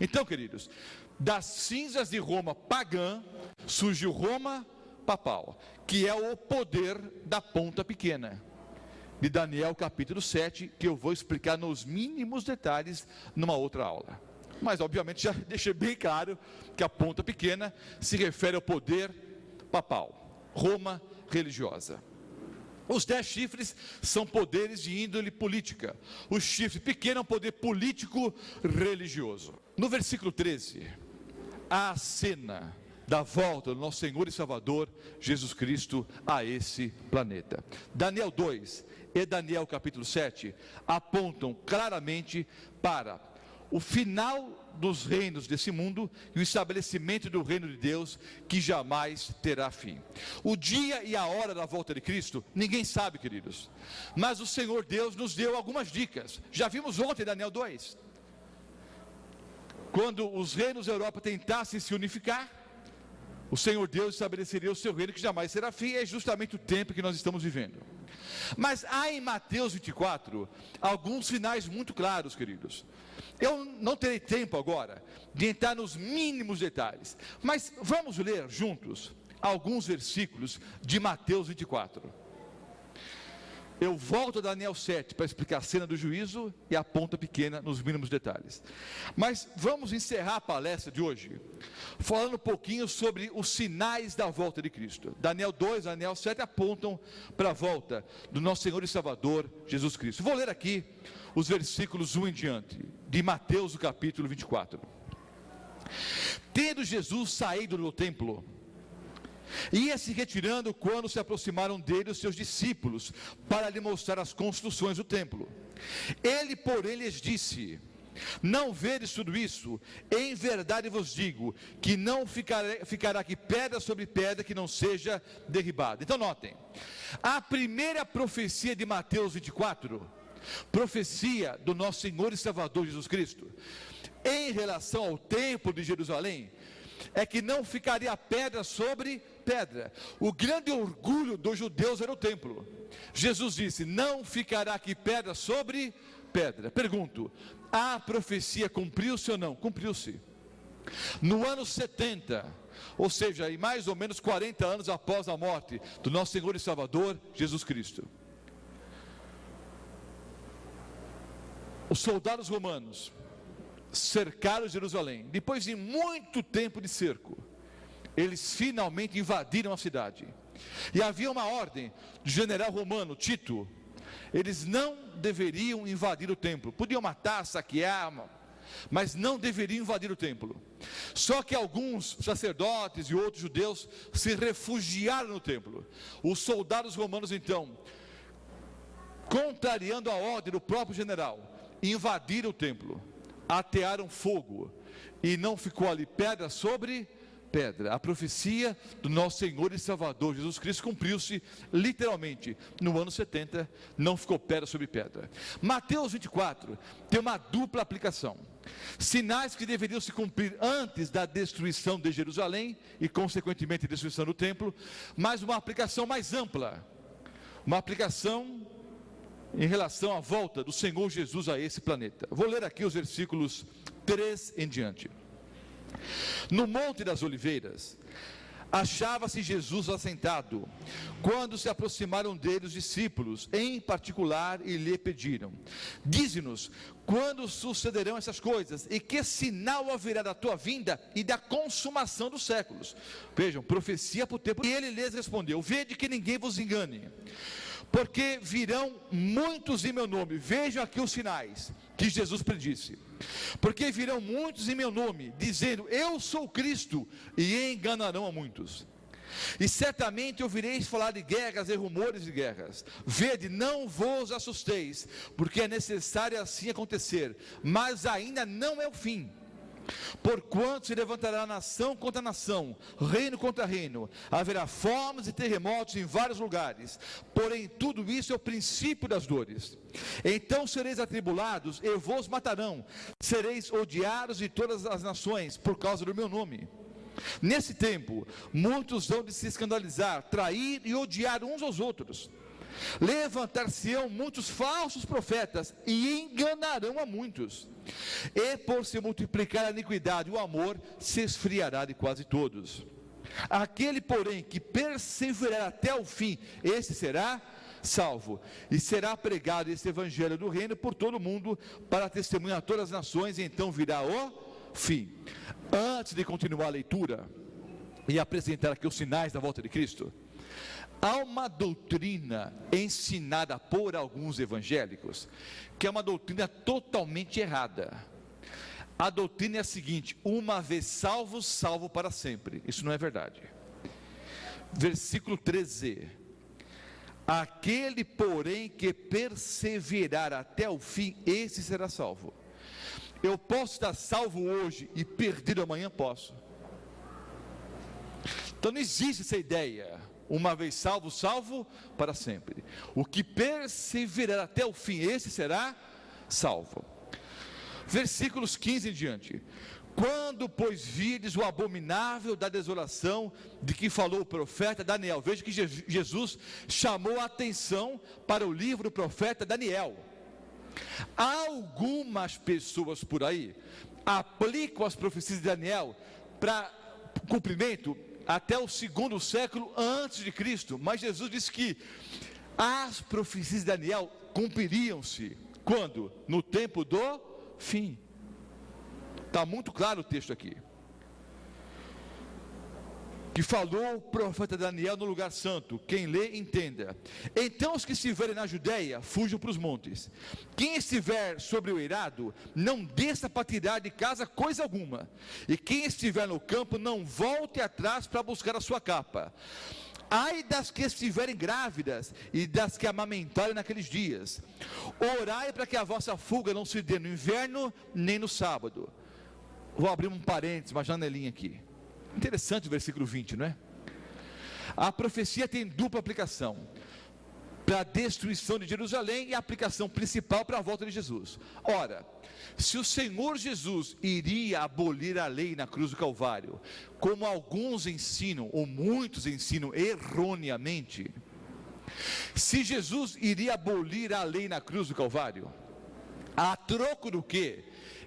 Então, queridos, das cinzas de Roma pagã surgiu Roma papal, que é o poder da ponta pequena, de Daniel capítulo 7, que eu vou explicar nos mínimos detalhes numa outra aula. Mas obviamente já deixei bem claro que a ponta pequena se refere ao poder papal, Roma religiosa. Os 10 chifres são poderes de índole política. O chifre pequeno é um poder político religioso. No versículo 13, há a cena da volta do nosso Senhor e Salvador Jesus Cristo a esse planeta. Daniel 2 e Daniel capítulo 7 apontam claramente para o final dos reinos desse mundo e o estabelecimento do reino de Deus, que jamais terá fim. O dia e a hora da volta de Cristo, ninguém sabe, queridos, mas o Senhor Deus nos deu algumas dicas. Já vimos ontem Daniel 2, quando os reinos da Europa tentassem se unificar, o Senhor Deus estabeleceria o seu reino, que jamais será fim. É justamente o tempo que nós estamos vivendo. Mas há em Mateus 24 alguns sinais muito claros, queridos. Eu não terei tempo agora de entrar nos mínimos detalhes, mas vamos ler juntos alguns versículos de Mateus 24. Eu volto a Daniel 7 para explicar a cena do juízo e a ponta pequena nos mínimos detalhes. Mas vamos encerrar a palestra de hoje falando um pouquinho sobre os sinais da volta de Cristo. Daniel 2, Daniel 7 apontam para a volta do nosso Senhor e Salvador Jesus Cristo. Vou ler aqui os versículos 1 em diante, de Mateus, o capítulo 24. Tendo Jesus saído do templo, ia se retirando quando se aproximaram dele os seus discípulos, para lhe mostrar as construções do templo. Ele, porém, lhes disse: não vedes tudo isso? Em verdade vos digo, que não ficará aqui pedra sobre pedra que não seja derribada. Então notem, a primeira profecia de Mateus 24, profecia do nosso Senhor e Salvador Jesus Cristo, em relação ao templo de Jerusalém, é que não ficaria pedra sobre pedra. O grande orgulho dos judeus era o templo. Jesus disse: não ficará aqui pedra sobre pedra. Pergunto, a profecia cumpriu-se ou não? Cumpriu-se. No ano 70, ou seja, em mais ou menos 40 anos após a morte do nosso Senhor e Salvador Jesus Cristo, os soldados romanos cercaram Jerusalém. Depois de muito tempo de cerco, eles finalmente invadiram a cidade. E havia uma ordem do general romano Tito: eles não deveriam invadir o templo. Podiam matar, saquear, mas não deveriam invadir o templo. Só que alguns sacerdotes e outros judeus se refugiaram no templo. Os soldados romanos então, contrariando a ordem do próprio general, invadiram o templo, atearam fogo, e não ficou ali pedra sobre pedra. A profecia do nosso Senhor e Salvador Jesus Cristo cumpriu-se literalmente no ano 70, não ficou pedra sobre pedra. Mateus 24 tem uma dupla aplicação: sinais que deveriam se cumprir antes da destruição de Jerusalém e consequentemente a destruição do templo, mas uma aplicação mais ampla, uma aplicação em relação à volta do Senhor Jesus a esse planeta. Vou ler aqui os versículos 3 em diante. No Monte das Oliveiras, achava-se Jesus assentado, quando se aproximaram dele os discípulos, em particular, e lhe pediram: dize-nos, quando sucederão essas coisas, e que sinal haverá da tua vinda e da consumação dos séculos? Vejam, profecia para o tempo. E ele lhes respondeu: vede que ninguém vos engane, porque virão muitos em meu nome. Vejam aqui os sinais que Jesus predisse: porque virão muitos em meu nome, dizendo eu sou Cristo, e enganarão a muitos. E certamente ouvireis falar de guerras e rumores de guerras. Vede, não vos assusteis, porque é necessário assim acontecer, mas ainda não é o fim. Porquanto se levantará nação contra nação, reino contra reino, haverá fomes e terremotos em vários lugares, porém tudo isso é o princípio das dores. Então sereis atribulados e vos matarão, sereis odiados de todas as nações por causa do meu nome. Nesse tempo, muitos hão de se escandalizar, trair e odiar uns aos outros. Levantar-se-ão muitos falsos profetas e enganarão a muitos. E por se multiplicar a iniquidade, o amor se esfriará de quase todos. Aquele, porém, que perseverar até o fim, esse será salvo. E será pregado esse evangelho do reino por todo o mundo, para testemunhar a todas as nações, e então virá o fim. Antes de continuar a leitura e apresentar aqui os sinais da volta de Cristo, há uma doutrina ensinada por alguns evangélicos, que é uma doutrina totalmente errada. A doutrina é a seguinte: uma vez salvo, salvo para sempre. Isso não é verdade. Versículo 13: aquele, porém, que perseverar até o fim, esse será salvo. Eu posso estar salvo hoje e perdido amanhã? Posso. Então não existe essa ideia, uma vez salvo, salvo para sempre. O que perseverar até o fim, esse será salvo. Versículos 15 em diante. Quando, pois, virdes o abominável da desolação de que falou o profeta Daniel. Veja que Jesus chamou a atenção para o livro do profeta Daniel. Algumas pessoas por aí aplicam as profecias de Daniel para cumprimento até o 2º século antes de Cristo, mas Jesus disse que as profecias de Daniel cumpririam-se quando? No tempo do fim. Está muito claro o texto aqui, que falou o profeta Daniel no lugar santo. Quem lê, entenda. Então os que estiverem na Judéia, fujam para os montes. Quem estiver sobre o eirado, não desça para tirar de casa coisa alguma. E quem estiver no campo, não volte atrás para buscar a sua capa. Ai das que estiverem grávidas e das que amamentarem naqueles dias. Orai para que a vossa fuga não se dê no inverno, nem no sábado. Vou abrir um parênteses, uma janelinha aqui. Interessante o versículo 20, não é? A profecia tem dupla aplicação: para a destruição de Jerusalém e a aplicação principal para a volta de Jesus. Ora, se o Senhor Jesus iria abolir a lei na cruz do Calvário, como alguns ensinam, ou muitos ensinam erroneamente, se Jesus iria abolir a lei na cruz do Calvário, a troco do quê?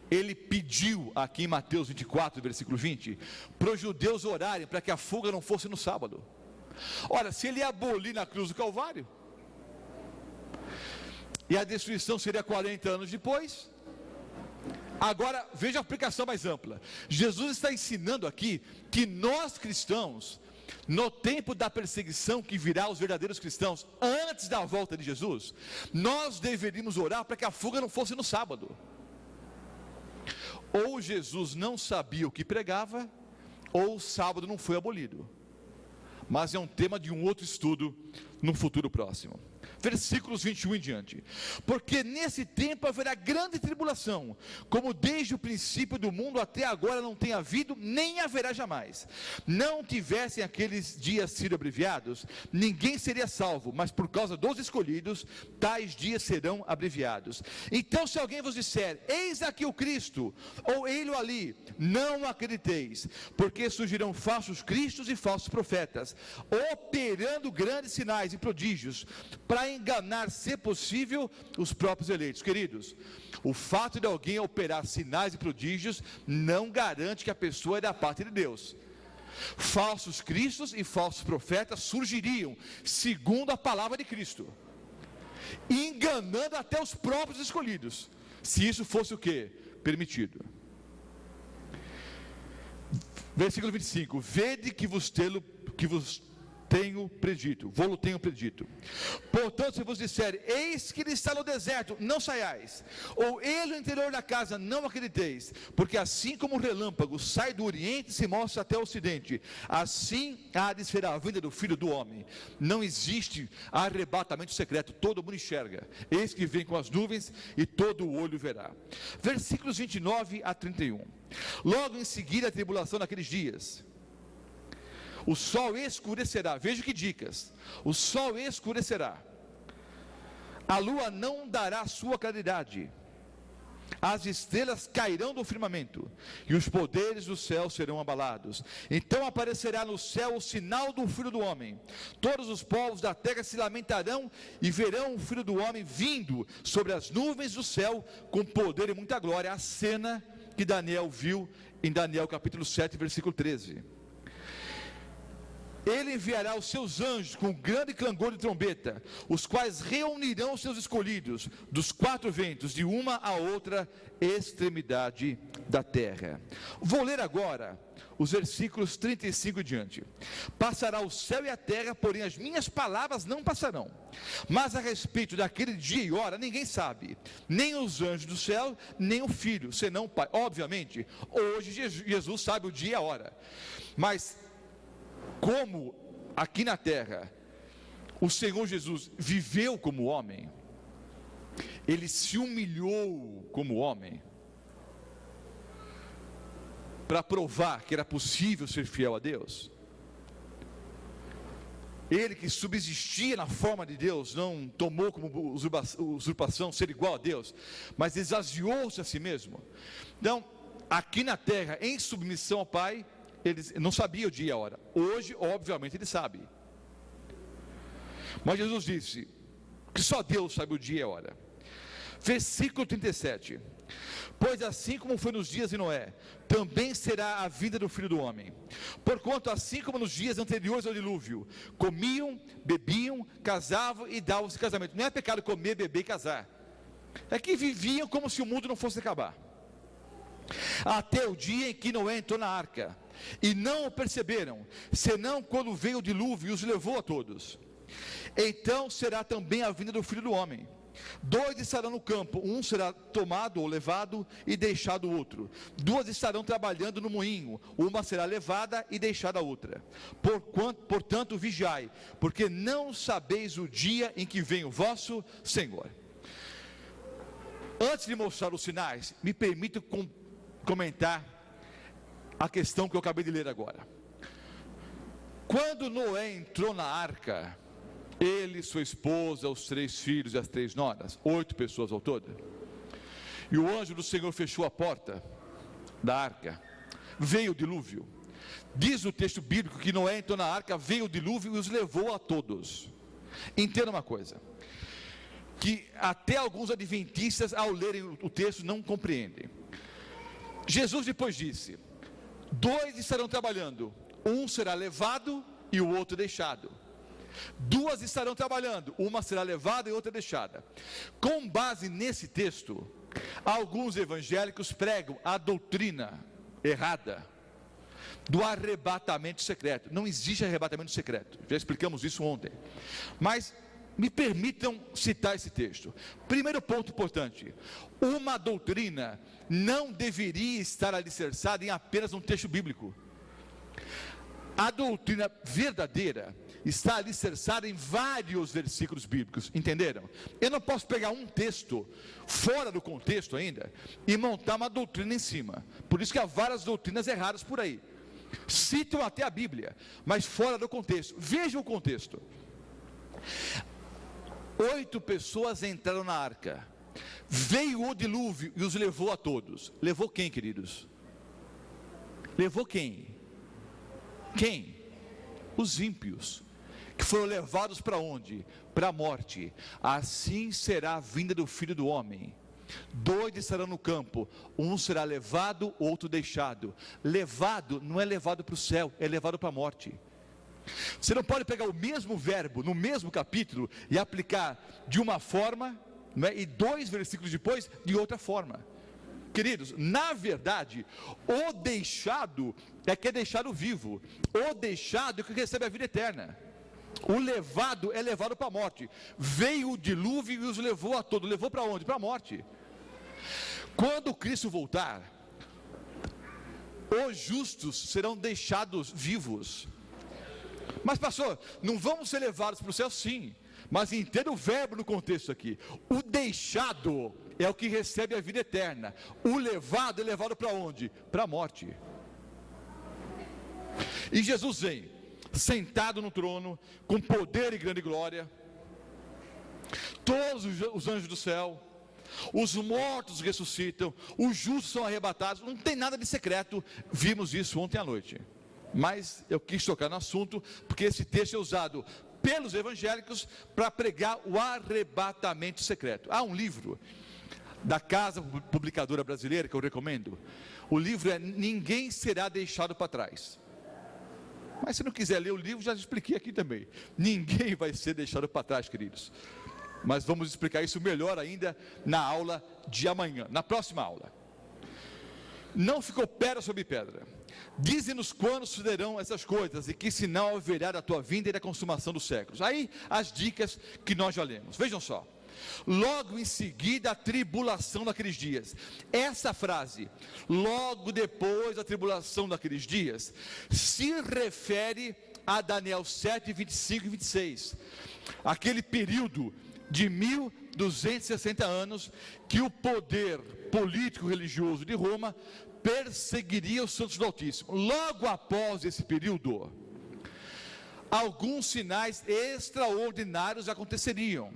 Ele pediu aqui em Mateus 24, versículo 20, para os judeus orarem para que a fuga não fosse no sábado. Ora, se ele ia abolir na cruz do Calvário, e a destruição seria 40 anos depois, agora veja a aplicação mais ampla. Jesus está ensinando aqui que nós cristãos, no tempo da perseguição que virá aos verdadeiros cristãos, antes da volta de Jesus, nós deveríamos orar para que a fuga não fosse no sábado. Ou Jesus não sabia o que pregava, ou o sábado não foi abolido. Mas é um tema de um outro estudo no futuro próximo. Versículos 21 em diante. Porque nesse tempo haverá grande tribulação, como desde o princípio do mundo até agora não tem havido, nem haverá jamais. Não tivessem aqueles dias sido abreviados, ninguém seria salvo, mas por causa dos escolhidos, tais dias serão abreviados. Então se alguém vos disser, eis aqui o Cristo, ou ele ali, não acrediteis, porque surgirão falsos cristos e falsos profetas, operando grandes sinais e prodígios, para enganar, se possível, os próprios eleitos. Queridos, o fato de alguém operar sinais e prodígios não garante que a pessoa é da parte de Deus. Falsos cristos e falsos profetas surgiriam, segundo a palavra de Cristo, enganando até os próprios escolhidos, se isso fosse o que? Permitido. Versículo 25: vede que vos tenho predito, vou-lo tenho predito. Portanto, se vos disser, eis que ele está no deserto, não saiais, ou ele no interior da casa, não acrediteis, porque assim como o relâmpago sai do oriente e se mostra até o ocidente, assim há de ser a vinda do Filho do Homem. Não existe arrebatamento secreto, todo mundo enxerga. Eis que vem com as nuvens e todo o olho verá. Versículos 29 a 31. Logo em seguida a tribulação naqueles dias, o sol escurecerá. Veja que dicas. O sol escurecerá, a lua não dará sua claridade, as estrelas cairão do firmamento, e os poderes do céu serão abalados. Então aparecerá no céu o sinal do Filho do Homem. Todos os povos da terra se lamentarão e verão o Filho do Homem vindo sobre as nuvens do céu com poder e muita glória. A cena que Daniel viu em Daniel capítulo 7, versículo 13. Ele enviará os seus anjos com grande clangor de trombeta, os quais reunirão os seus escolhidos dos quatro ventos, de uma a outra extremidade da terra. Vou ler agora os versículos 35 e diante. Passará o céu e a terra, porém as minhas palavras não passarão. Mas a respeito daquele dia e hora, ninguém sabe, nem os anjos do céu, nem o Filho, senão o Pai. Obviamente, hoje Jesus sabe o dia e a hora, mas como aqui na terra o Senhor Jesus viveu como homem, ele se humilhou como homem, para provar que era possível ser fiel a Deus. Ele que subsistia na forma de Deus, não tomou como usurpação ser igual a Deus, mas esvaziou-se a si mesmo. Então, aqui na terra, em submissão ao Pai, ele não sabia o dia e a hora. Hoje, obviamente, ele sabe. Mas Jesus disse que só Deus sabe o dia e a hora. Versículo 37. Pois assim como foi nos dias de Noé, também será a vida do Filho do Homem. Porquanto assim como nos dias anteriores ao dilúvio, comiam, bebiam, casavam e davam-se casamento. Não é pecado comer, beber e casar. É que viviam como se o mundo não fosse acabar. Até o dia em que Noé entrou na arca, e não o perceberam, senão quando veio o dilúvio e os levou a todos. Então será também a vinda do Filho do Homem. 2 estarão no campo, um será tomado ou levado e deixado o outro. 2 estarão trabalhando no moinho, uma será levada e deixada a outra. Portanto, vigiai, porque não sabeis o dia em que vem o vosso Senhor. Antes de mostrar os sinais, me permita comentar a questão que eu acabei de ler agora. Quando Noé entrou na arca, ele, sua esposa, os 3 filhos e as 3 noras, 8 pessoas ao todo, e o anjo do Senhor fechou a porta da arca, veio o dilúvio. Diz o texto bíblico que Noé entrou na arca, veio o dilúvio e os levou a todos. Entenda uma coisa, que até alguns adventistas, ao lerem o texto, não compreendem. Jesus depois disse: 2 estarão trabalhando, um será levado e o outro deixado. 2 estarão trabalhando, uma será levada e outra deixada. Com base nesse texto, alguns evangélicos pregam a doutrina errada do arrebatamento secreto. Não existe arrebatamento secreto, já explicamos isso ontem. Mas me permitam citar esse texto. Primeiro ponto importante: uma doutrina não deveria estar alicerçada em apenas um texto bíblico. A doutrina verdadeira está alicerçada em vários versículos bíblicos, entenderam? Eu não posso pegar um texto fora do contexto ainda e montar uma doutrina em cima. Por isso que há várias doutrinas erradas por aí. Citam até a Bíblia, mas fora do contexto. Veja o contexto. 8 pessoas entraram na arca, veio o dilúvio e os levou a todos. Levou quem, queridos? Levou quem? Quem? Os ímpios, que foram levados para onde? Para a morte. Assim será a vinda do Filho do Homem. 2 estarão no campo, um será levado, outro deixado. Levado não é levado para o céu, é levado para a morte. Você não pode pegar o mesmo verbo no mesmo capítulo e aplicar de uma forma, não é? E 2 versículos depois de outra forma. Queridos, na verdade, o deixado é que é deixado vivo, o deixado é que recebe a vida eterna. O levado é levado para a morte. Veio o dilúvio e os levou a todos. Levou para onde? Para a morte. Quando Cristo voltar, os justos serão deixados vivos. Mas pastor, não vamos ser levados para o céu? Sim, mas entenda o verbo no contexto aqui. O deixado é o que recebe a vida eterna. O levado é levado para onde? Para a morte. E Jesus vem sentado no trono, com poder e grande glória. Todos os anjos do céu, os mortos ressuscitam, os justos são arrebatados. Não tem nada de secreto. Vimos isso ontem à noite. Mas eu quis tocar no assunto, porque esse texto é usado pelos evangélicos para pregar o arrebatamento secreto. Há um livro da Casa Publicadora Brasileira que eu recomendo. O livro é Ninguém Será Deixado para Trás. Mas se não quiser ler o livro, já expliquei aqui também. Ninguém vai ser deixado para trás, queridos. Mas vamos explicar isso melhor ainda na aula de amanhã, na próxima aula. Não ficou pedra sobre pedra. Dize-nos quando sucederão essas coisas e que sinal haverá da tua vinda e da consumação dos séculos. Aí as dicas que nós já lemos. Vejam só. Logo em seguida a tribulação daqueles dias. Essa frase, logo depois da tribulação daqueles dias, se refere a Daniel 7, 25 e 26. Aquele período de 1000 1260 anos que o poder político religioso de Roma perseguiria os santos do Altíssimo. Logo após esse período, alguns sinais extraordinários aconteceriam.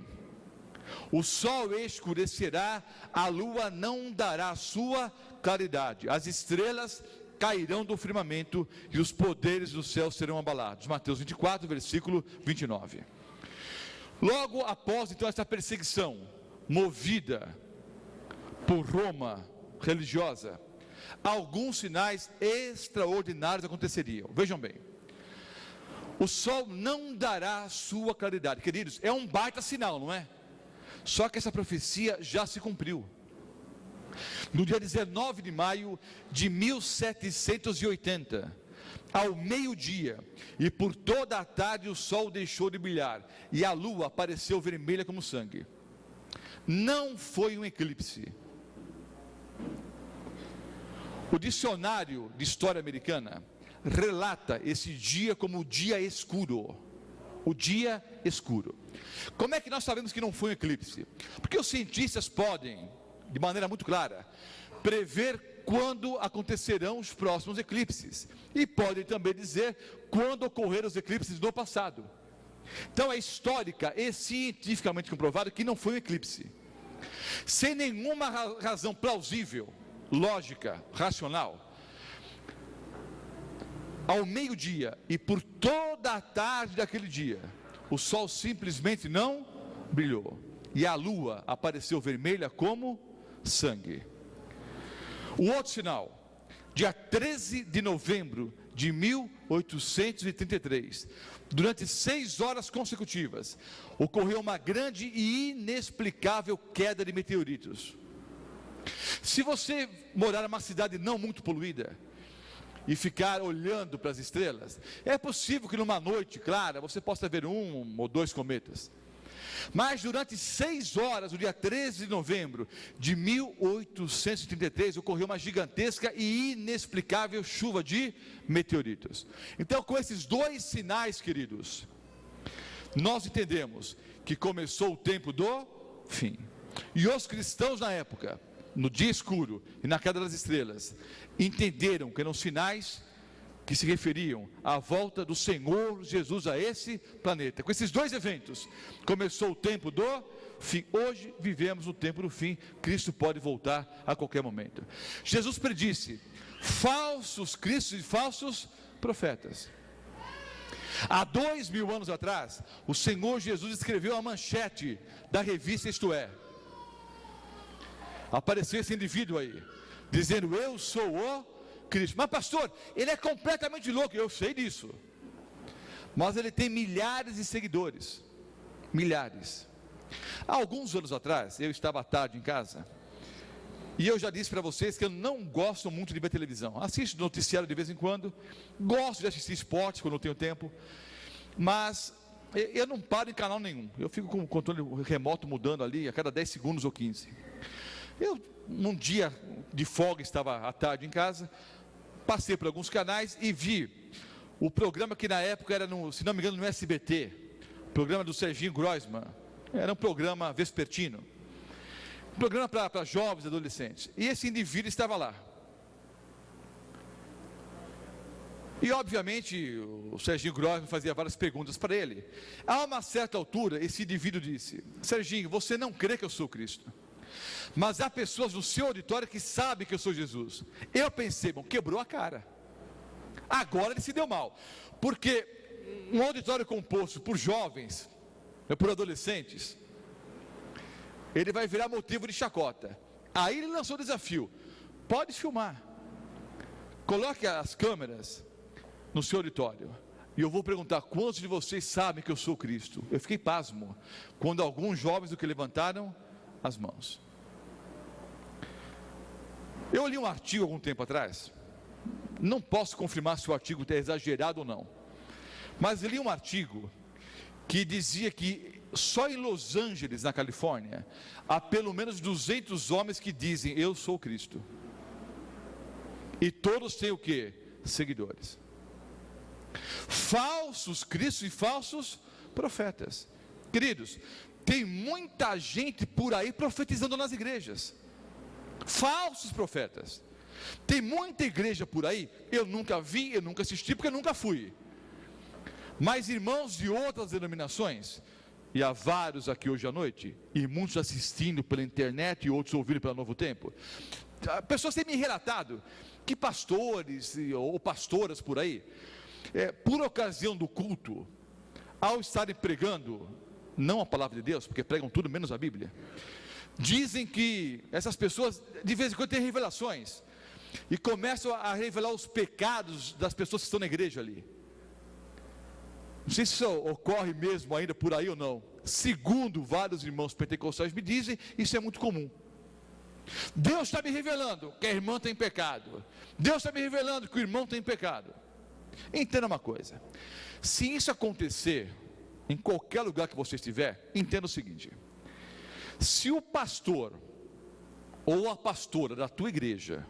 O sol escurecerá, a lua não dará sua claridade, as estrelas cairão do firmamento e os poderes do céu serão abalados. Mateus 24, versículo 29. Logo após então essa perseguição movida por Roma religiosa, alguns sinais extraordinários aconteceriam. Vejam bem, o sol não dará sua claridade. Queridos, é um baita sinal, não é? Só que essa profecia já se cumpriu. No dia 19 de maio de 1780, ao meio-dia, e por toda a tarde o sol deixou de brilhar, e a lua apareceu vermelha como sangue. Não foi um eclipse. O dicionário de história americana relata esse dia como o dia escuro. O dia escuro. Como é que nós sabemos que não foi um eclipse? Porque os cientistas podem, de maneira muito clara, prever quando acontecerão os próximos eclipses. E podem também dizer quando ocorreram os eclipses do passado. Então é histórica e cientificamente comprovado que não foi um eclipse. Sem nenhuma razão plausível, lógica, racional, ao meio-dia e por toda a tarde daquele dia, o sol simplesmente não brilhou, e a lua apareceu vermelha como sangue. O outro sinal, dia 13 de novembro de 1833, durante 6 horas consecutivas, ocorreu uma grande e inexplicável queda de meteoritos. Se você morar numa cidade não muito poluída e ficar olhando para as estrelas, é possível que numa noite clara você possa ver 1 ou 2 cometas. Mas durante 6 horas, no dia 13 de novembro de 1833, ocorreu uma gigantesca e inexplicável chuva de meteoritos. Então, com esses 2 sinais, queridos, nós entendemos que começou o tempo do fim. E os cristãos na época, no dia escuro e na queda das estrelas, entenderam que eram sinais que se referiam à volta do Senhor Jesus a esse planeta. Com esses 2 eventos, começou o tempo do fim. Hoje vivemos no tempo do fim. Cristo pode voltar a qualquer momento. Jesus predisse falsos cristos e falsos profetas. Há 2000 anos atrás, o Senhor Jesus escreveu a manchete da revista Isto É. Apareceu esse indivíduo aí, dizendo: eu sou o Cristo. Mas pastor, ele é completamente louco. Eu sei disso, mas ele tem milhares de seguidores. Milhares. Há alguns anos atrás, eu estava à tarde em casa, e eu já disse para vocês que eu não gosto muito de ver televisão. Assisto noticiário de vez em quando, gosto de assistir esporte quando eu tenho tempo, mas eu não paro em canal nenhum. Eu fico com o controle remoto mudando ali a cada 10 segundos ou 15. Eu, num dia de folga, estava à tarde em casa, passei por alguns canais e vi o programa que na época era, se não me engano, no SBT, o programa do Serginho Groisman. Era um programa vespertino, um programa para jovens e adolescentes, e esse indivíduo estava lá. E obviamente o Serginho Groisman fazia várias perguntas para ele. A uma certa altura, esse indivíduo disse: Serginho, você não crê que eu sou Cristo, mas há pessoas no seu auditório que sabem que eu sou Jesus. Eu pensei, bom, quebrou a cara. Agora ele se deu mal, porque um auditório composto por jovens, por adolescentes, ele vai virar motivo de chacota. Aí ele lançou o desafio: pode filmar, coloque as câmeras no seu auditório, e eu vou perguntar quantos de vocês sabem que eu sou Cristo. Eu fiquei pasmo quando alguns jovens do que levantaram as mãos. Eu li um artigo algum tempo atrás, não posso confirmar se o artigo é exagerado ou não, mas li um artigo que dizia que só em Los Angeles, na Califórnia, há pelo menos 200 homens que dizem: eu sou Cristo. E todos têm o quê? Seguidores. Falsos cristos e falsos profetas. Queridos, Tem muita gente por aí profetizando nas igrejas, falsos profetas. Tem muita igreja por aí, eu nunca vi, eu nunca assisti, porque eu nunca fui. Mas irmãos de outras denominações, e há vários aqui hoje à noite, e muitos assistindo pela internet e outros ouvindo pela Novo Tempo, pessoas têm me relatado que pastores ou pastoras por aí, por ocasião do culto, ao estarem pregando, não a palavra de Deus, porque pregam tudo menos a Bíblia, dizem que essas pessoas de vez em quando têm revelações, e começam a revelar os pecados das pessoas que estão na igreja ali. Não sei se isso ocorre mesmo ainda por aí ou não. Segundo vários irmãos pentecostais me dizem, isso é muito comum. Deus está me revelando que a irmã tem pecado. Deus está me revelando que o irmão tem pecado. Entenda uma coisa: se isso acontecer em qualquer lugar que você estiver, entenda o seguinte: se o pastor ou a pastora da tua igreja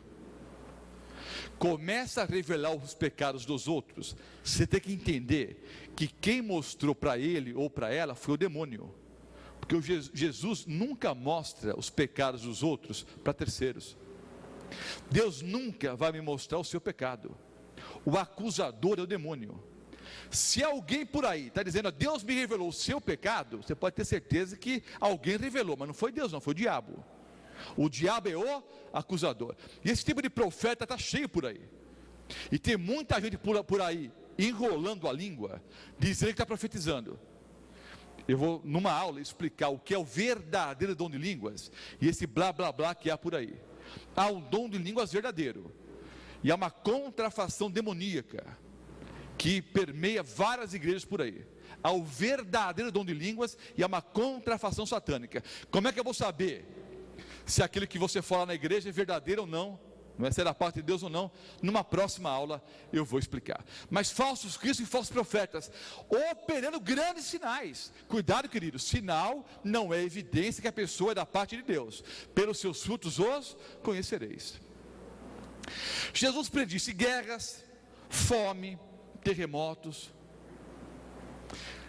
começa a revelar os pecados dos outros, você tem que entender que quem mostrou para ele ou para ela foi o demônio, porque Jesus nunca mostra os pecados dos outros para terceiros. Deus nunca vai me mostrar o seu pecado. O acusador é o demônio. Se alguém por aí está dizendo, Deus me revelou o seu pecado, você pode ter certeza que alguém revelou, mas não foi Deus não, foi o diabo. O diabo é o acusador. E esse tipo de profeta está cheio por aí. E tem muita gente por aí enrolando a língua, dizendo que está profetizando. Eu vou numa aula explicar o que é o verdadeiro dom de línguas e esse blá blá blá que há por aí. Há um dom de línguas verdadeiro, e há uma contrafação demoníaca que permeia várias igrejas por aí. Há o verdadeiro dom de línguas e há uma contrafação satânica. Como é que eu vou saber se aquilo que você fala na igreja é verdadeiro ou não, não é ser da parte de Deus ou não? Numa próxima aula eu vou explicar. Mas falsos cristos e falsos profetas operando grandes sinais. Cuidado, querido, sinal não é evidência que a pessoa é da parte de Deus. Pelos seus frutos os conhecereis. Jesus predisse guerras, fome, terremotos.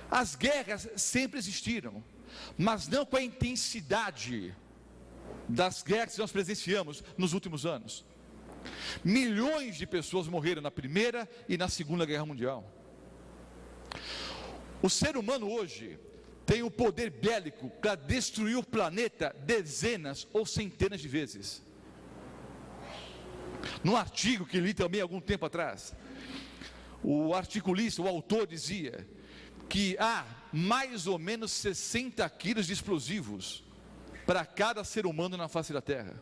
As guerras sempre existiram, mas não com a intensidade das guerras que nós presenciamos nos últimos anos. Milhões de pessoas morreram na Primeira e na Segunda Guerra Mundial. O ser humano hoje tem o poder bélico para destruir o planeta dezenas ou centenas de vezes. Num artigo que li também há algum tempo atrás, o articulista, o autor dizia que há mais ou menos 60 quilos de explosivos para cada ser humano na face da Terra.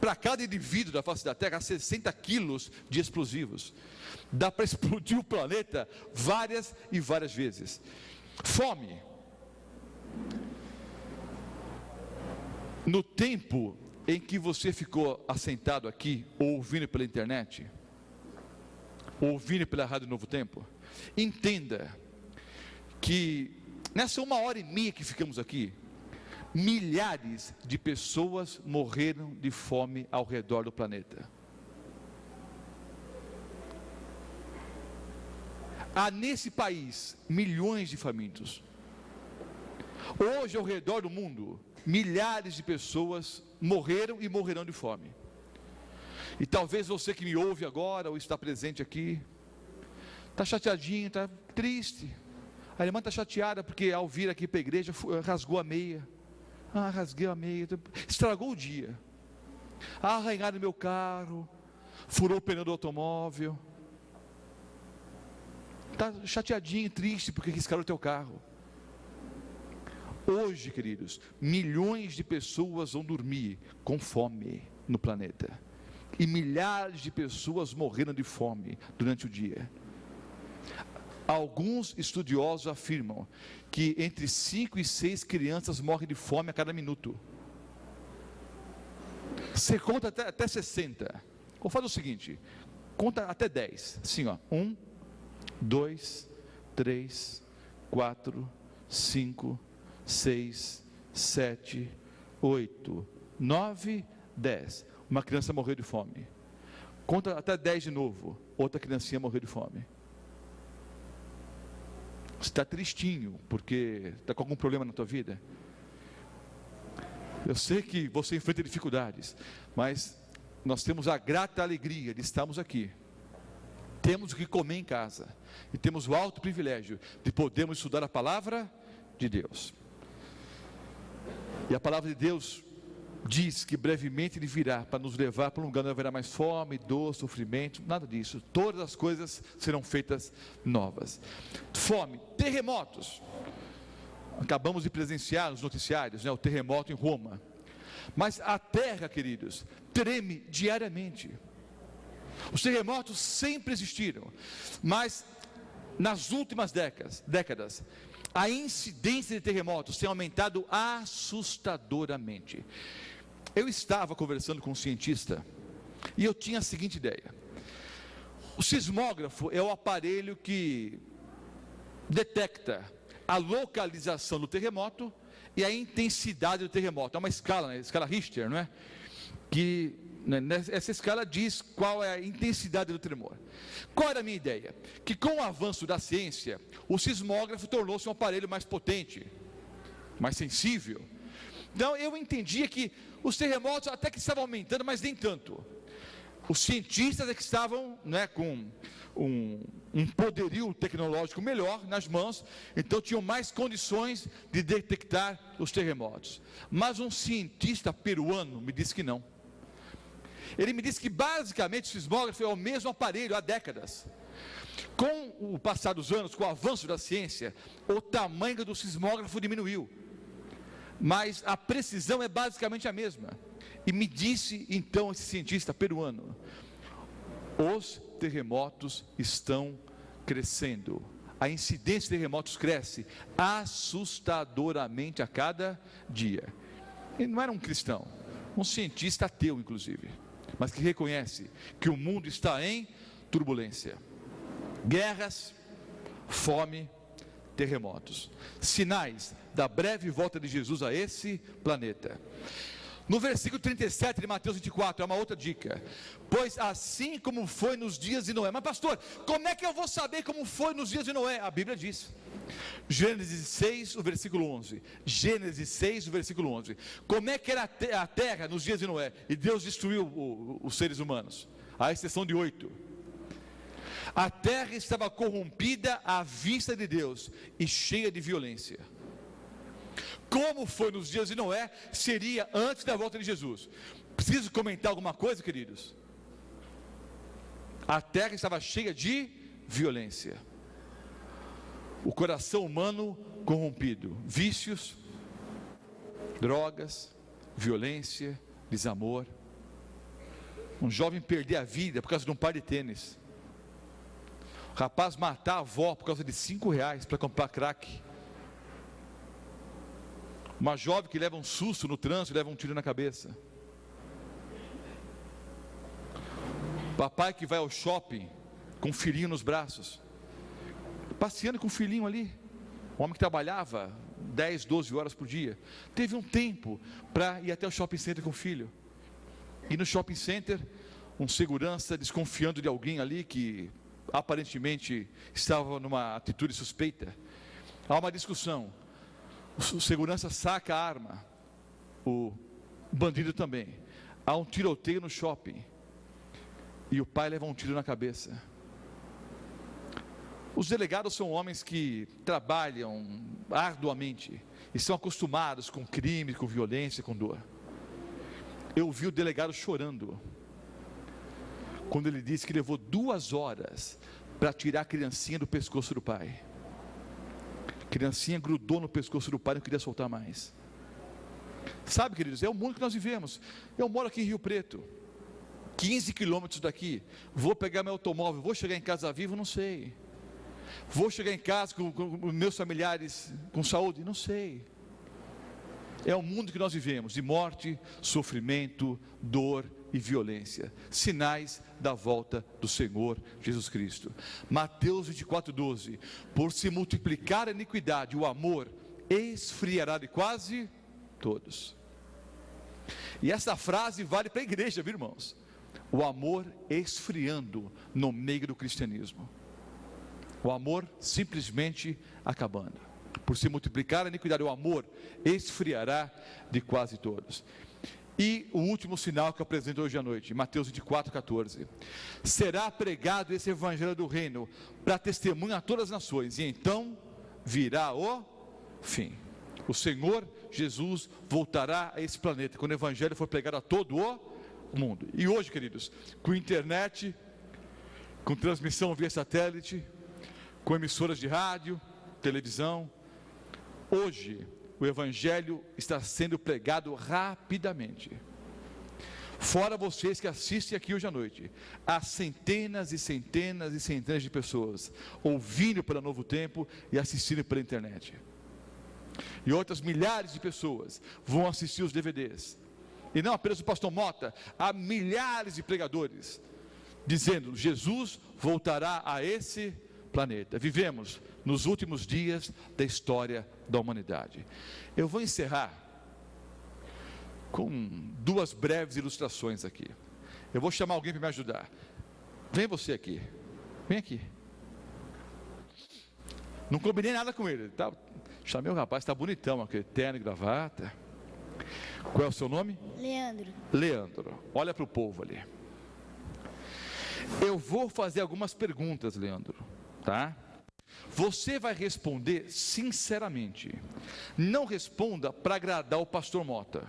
Para cada indivíduo da face da Terra, há 60 quilos de explosivos. Dá para explodir o planeta várias e várias vezes. Fome. No tempo em que você ficou assentado aqui, ouvindo pela internet, ouvindo pela Rádio Novo Tempo, entenda que nessa 1h30 que ficamos aqui, milhares de pessoas morreram de fome ao redor do planeta. Há nesse país milhões de famintos. Hoje, ao redor do mundo, milhares de pessoas morreram e morrerão de fome. E talvez você que me ouve agora, ou está presente aqui, está chateadinho, está triste. A irmã está chateada porque ao vir aqui para a igreja rasgou a meia. Rasguei a meia, estragou o dia. Arranharam meu carro, furou o pneu do automóvel. Está chateadinho, triste porque riscaram o teu carro. Hoje, queridos, milhões de pessoas vão dormir com fome no planeta. E milhares de pessoas morreram de fome durante o dia. Alguns estudiosos afirmam que entre 5 e 6 crianças morrem de fome a cada minuto. Você conta até 60. Ou faz o seguinte, conta até 10. Assim, ó. 1, 2, 3, 4, 5, 6, 7, 8, 9, 10. Uma criança morreu de fome. Conta até 10 de novo. Outra criancinha morreu de fome. Você está tristinho, porque está com algum problema na tua vida? Eu sei que você enfrenta dificuldades, mas nós temos a grata alegria de estarmos aqui. Temos o que comer em casa, e temos o alto privilégio de podermos estudar a palavra de Deus. E a palavra de Deus diz que brevemente Ele virá para nos levar para um lugar onde não haverá mais fome, dor, sofrimento, nada disso. Todas as coisas serão feitas novas. Fome, terremotos. Acabamos de presenciar nos noticiários, o terremoto em Roma. Mas a terra, queridos, treme diariamente. Os terremotos sempre existiram, mas nas últimas décadas, a incidência de terremotos tem aumentado assustadoramente. Eu estava conversando com um cientista e eu tinha a seguinte ideia: o sismógrafo é o aparelho que detecta a localização do terremoto e a intensidade do terremoto. É uma escala, né? Escala Richter, não é? Que essa escala diz qual é a intensidade do tremor. Qual era a minha ideia? Que com o avanço da ciência, o sismógrafo tornou-se um aparelho mais potente, mais sensível. Então eu entendia que os terremotos até que estavam aumentando, mas nem tanto. Os cientistas é que estavam, com um poderio tecnológico melhor nas mãos, então tinham mais condições de detectar os terremotos. Mas um cientista peruano me disse que não. Ele me disse que basicamente o sismógrafo é o mesmo aparelho há décadas. Com o passar dos anos, com o avanço da ciência, o tamanho do sismógrafo diminuiu, mas a precisão é basicamente a mesma. E me disse então esse cientista peruano: os terremotos estão crescendo, a incidência de terremotos cresce assustadoramente a cada dia. Ele não era um cristão, um cientista ateu inclusive, mas que reconhece que o mundo está em turbulência, guerras, fome, terremotos, sinais da breve volta de Jesus a esse planeta. No versículo 37 de Mateus 24, é uma outra dica: pois assim como foi nos dias de Noé. Mas pastor, como é que eu vou saber como foi nos dias de Noé? A Bíblia diz, Gênesis 6, o versículo 11. Gênesis 6, o versículo 11. Como é que era a terra nos dias de Noé? E Deus destruiu os seres humanos, à exceção de 8. A terra estava corrompida à vista de Deus e cheia de violência. Como foi nos dias de Noé, seria antes da volta de Jesus. Preciso comentar alguma coisa, queridos? A terra estava cheia de violência. O coração humano corrompido, vícios, drogas, violência, desamor. Um jovem perder a vida por causa de um par de tênis. O rapaz matar a avó por causa de R$5 para comprar crack. Uma jovem que leva um susto no trânsito e leva um tiro na cabeça. Papai que vai ao shopping com um filhinho nos braços, passeando com o filhinho ali. Um homem que trabalhava 10, 12 horas por dia, teve um tempo para ir até o shopping center com o filho. E no shopping center, um segurança desconfiando de alguém ali que aparentemente estava numa atitude suspeita. Há uma discussão. O segurança saca a arma, o bandido também. Há um tiroteio no shopping e o pai leva um tiro na cabeça. Os delegados são homens que trabalham arduamente e são acostumados com crime, com violência, com dor. Eu vi o delegado chorando quando ele disse que levou 2 horas para tirar a criancinha do pescoço do pai. A criancinha grudou no pescoço do pai e não queria soltar mais. Sabe, queridos, é o mundo que nós vivemos. Eu moro aqui em Rio Preto, 15 quilômetros daqui. Vou pegar meu automóvel, vou chegar em casa vivo? Não sei. Vou chegar em casa com meus familiares com saúde? Não sei. É o mundo que nós vivemos, de morte, sofrimento, dor e violência, sinais da volta do Senhor Jesus Cristo. Mateus 24:12, por se multiplicar a iniquidade, o amor esfriará de quase todos. E essa frase vale para a igreja, viu, irmãos? O amor esfriando no meio do cristianismo. O amor simplesmente acabando. Por se multiplicar a iniquidade, o amor esfriará de quase todos. E o último sinal que eu apresento hoje à noite, Mateus 24:14. Será pregado esse evangelho do reino para testemunho a todas as nações, e então virá o fim. O Senhor Jesus voltará a esse planeta, quando o evangelho for pregado a todo o mundo. E hoje, queridos, com internet, com transmissão via satélite, com emissoras de rádio, televisão, hoje o evangelho está sendo pregado rapidamente. Fora vocês que assistem aqui hoje à noite, há centenas e centenas e centenas de pessoas ouvindo pela Novo Tempo e assistindo pela internet. E outras milhares de pessoas vão assistir os DVDs. E não apenas o pastor Mota, há milhares de pregadores dizendo: Jesus voltará a esse planeta. Vivemos nos últimos dias da história da humanidade. Eu vou encerrar com duas breves ilustrações aqui. Eu vou chamar alguém para me ajudar. Vem você aqui. Vem aqui. Não combinei nada com ele, tá? Chamei o rapaz, está bonitão, aquele terno e gravata. Qual é o seu nome? Leandro. Leandro. Olha para o povo ali. Eu vou fazer algumas perguntas, Leandro, tá? Você vai responder sinceramente. Não responda para agradar o pastor Mota,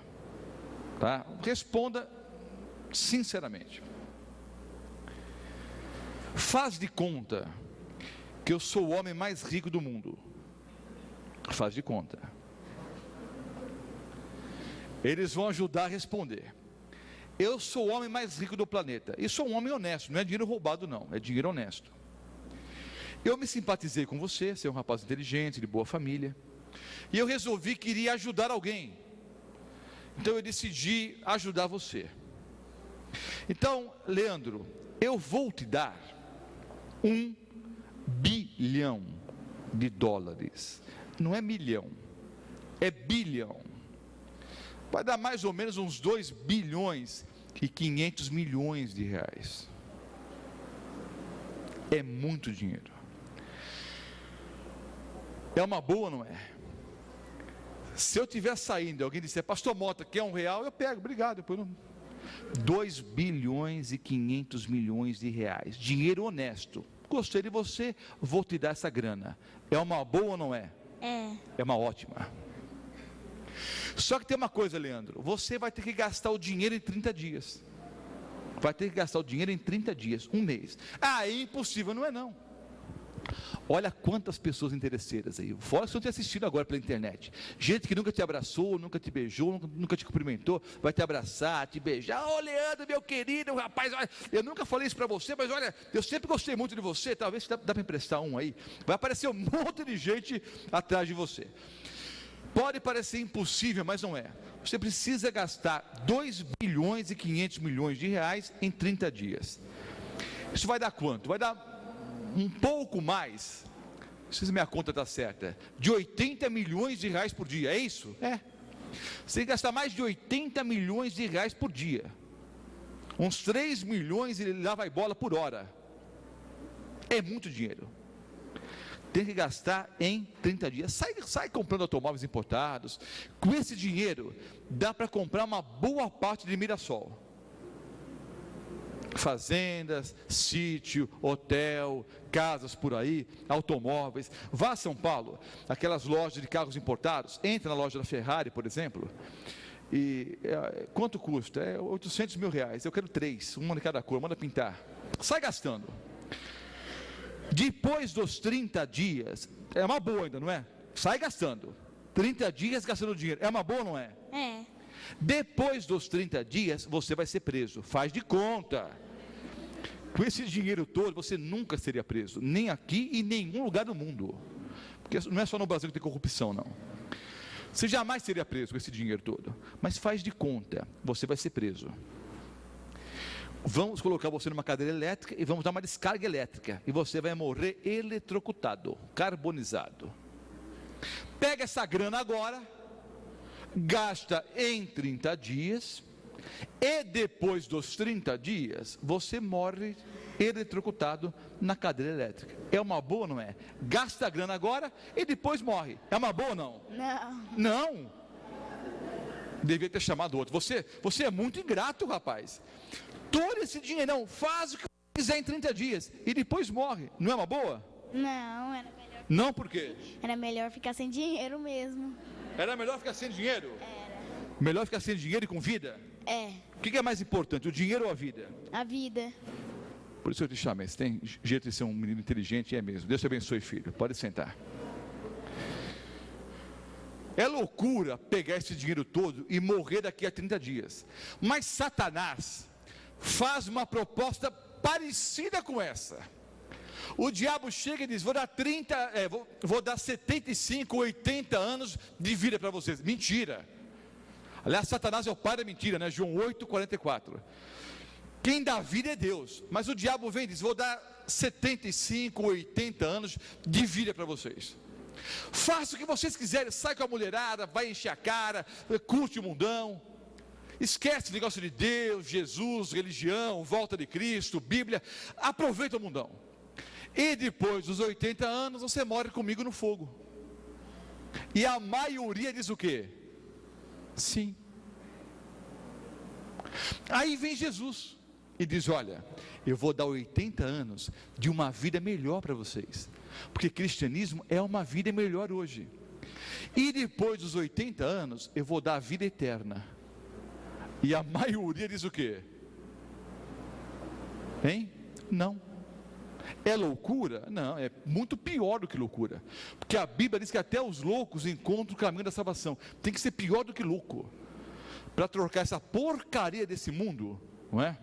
tá? Responda sinceramente. Faz de conta que eu sou o homem mais rico do mundo. Faz de conta. Eles vão ajudar a responder. Eu sou o homem mais rico do planeta. E sou um homem honesto, não é dinheiro roubado não, é dinheiro honesto. Eu me simpatizei com você, você é um rapaz inteligente, de boa família. E eu resolvi que iria ajudar alguém. Então eu decidi ajudar você. Então, Leandro, eu vou te dar $1 bilhão. Não é milhão, é bilhão. Vai dar mais ou menos uns 2 bilhões e 500 milhões de reais. É muito dinheiro. É uma boa, não é? Se eu estiver saindo e alguém disser: pastor Mota, quer R$1? Eu pego, obrigado. Depois não. 2 bilhões e 500 milhões de reais. Dinheiro honesto. Gostei de você, vou te dar essa grana. É uma boa ou não é? É. É uma ótima. Só que tem uma coisa, Leandro, você vai ter que gastar o dinheiro em 30 dias. Vai ter que gastar o dinheiro em 30 dias, um mês. Ah, é impossível, não é não. Olha quantas pessoas interesseiras aí, fora que estão te assistindo agora pela internet. Gente que nunca te abraçou, nunca te beijou, nunca te cumprimentou, vai te abraçar, te beijar. Ô Leandro, meu querido, rapaz, olha, eu nunca falei isso para você, mas olha, eu sempre gostei muito de você, talvez dá para emprestar um aí. Vai aparecer um monte de gente atrás de você. Pode parecer impossível, mas não é. Você precisa gastar 2 bilhões e 500 milhões de reais em 30 dias. Isso vai dar quanto? Vai dar um pouco mais, se minha conta está certa, de 80 milhões de reais por dia, é isso? É. Você tem que gastar mais de 80 milhões de reais por dia. Uns 3 milhões e lá vai bola por hora. É muito dinheiro. Tem que gastar em 30 dias. Sai comprando automóveis importados. Com esse dinheiro, dá para comprar uma boa parte de Mirassol. Fazendas, sítio, hotel, casas por aí, automóveis. Vá a São Paulo, aquelas lojas de carros importados. Entra na loja da Ferrari, por exemplo. E quanto custa? É 800 mil reais. Eu quero 3, uma de cada cor, manda pintar. Sai gastando. Depois dos 30 dias, é uma boa ainda, não é? Sai gastando. 30 dias gastando dinheiro, é uma boa ou não é? É. Depois dos 30 dias, você vai ser preso. Faz de conta. Com esse dinheiro todo, você nunca seria preso. Nem aqui e em nenhum lugar do mundo. Porque não é só no Brasil que tem corrupção, não. Você jamais seria preso com esse dinheiro todo. Mas faz de conta, você vai ser preso. Vamos colocar você numa cadeira elétrica e vamos dar uma descarga elétrica. E você vai morrer eletrocutado, carbonizado. Pega essa grana agora, gasta em 30 dias, e depois dos 30 dias, você morre eletrocutado na cadeira elétrica. É uma boa ou não é? Gasta a grana agora e depois morre. É uma boa ou não? Não. Não. Devia ter chamado outro. Você é muito ingrato, rapaz. Todo esse dinheirão, faz o que quiser em 30 dias e depois morre. Não é uma boa? Não, era melhor. Não, por quê? Era melhor ficar sem dinheiro mesmo. Era melhor ficar sem dinheiro? Era. Melhor ficar sem dinheiro e com vida? É. O que é mais importante, o dinheiro ou a vida? A vida. Por isso eu te chamei. Você tem jeito de ser um menino inteligente, é mesmo. Deus te abençoe, filho. Pode sentar. É loucura pegar esse dinheiro todo e morrer daqui a 30 dias. Mas Satanás faz uma proposta parecida com essa. O diabo chega e diz: vou dar 75, 80 anos de vida para vocês. Mentira. Aliás, Satanás é o pai da mentira, né? João 8:44. Quem dá vida é Deus. Mas o diabo vem e diz: vou dar 75, 80 anos de vida para vocês. Faça o que vocês quiserem, sai com a mulherada, vai encher a cara, curte o mundão, esquece o negócio de Deus, Jesus, religião, volta de Cristo, Bíblia, aproveita o mundão. E depois dos 80 anos, você morre comigo no fogo. E a maioria diz o quê? Sim. Aí vem Jesus e diz: olha, eu vou dar 80 anos de uma vida melhor para vocês, porque cristianismo é uma vida melhor hoje. E depois dos 80 anos, eu vou dar a vida eterna. E a maioria diz o quê? Hein? Não. É loucura? Não, é muito pior do que loucura. Porque a Bíblia diz que até os loucos encontram o caminho da salvação. Tem que ser pior do que louco para trocar essa porcaria desse mundo, não é?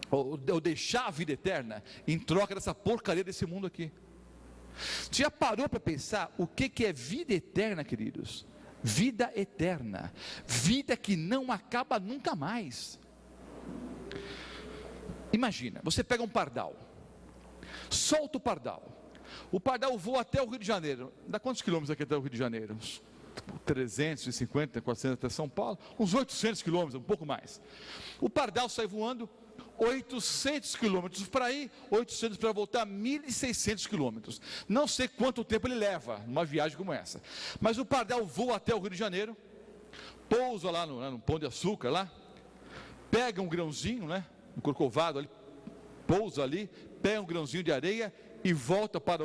Ou deixar a vida eterna em troca dessa porcaria desse mundo aqui. Você já parou para pensar o que é vida eterna, queridos? Vida eterna, vida que não acaba nunca mais. Imagina, você pega um pardal, solta o pardal voa até o Rio de Janeiro. Dá quantos quilômetros aqui até o Rio de Janeiro? Uns 350, 400 até São Paulo, uns 800 quilômetros, um pouco mais. O pardal sai voando 800 quilômetros para ir, 800 para voltar, 1.600 quilômetros. Não sei quanto tempo ele leva numa viagem como essa, mas o pardal voa até o Rio de Janeiro, pousa lá no Pão de Açúcar, lá, pega um grãozinho, né, um corcovado ali, pousa ali, pega um grãozinho de areia e volta para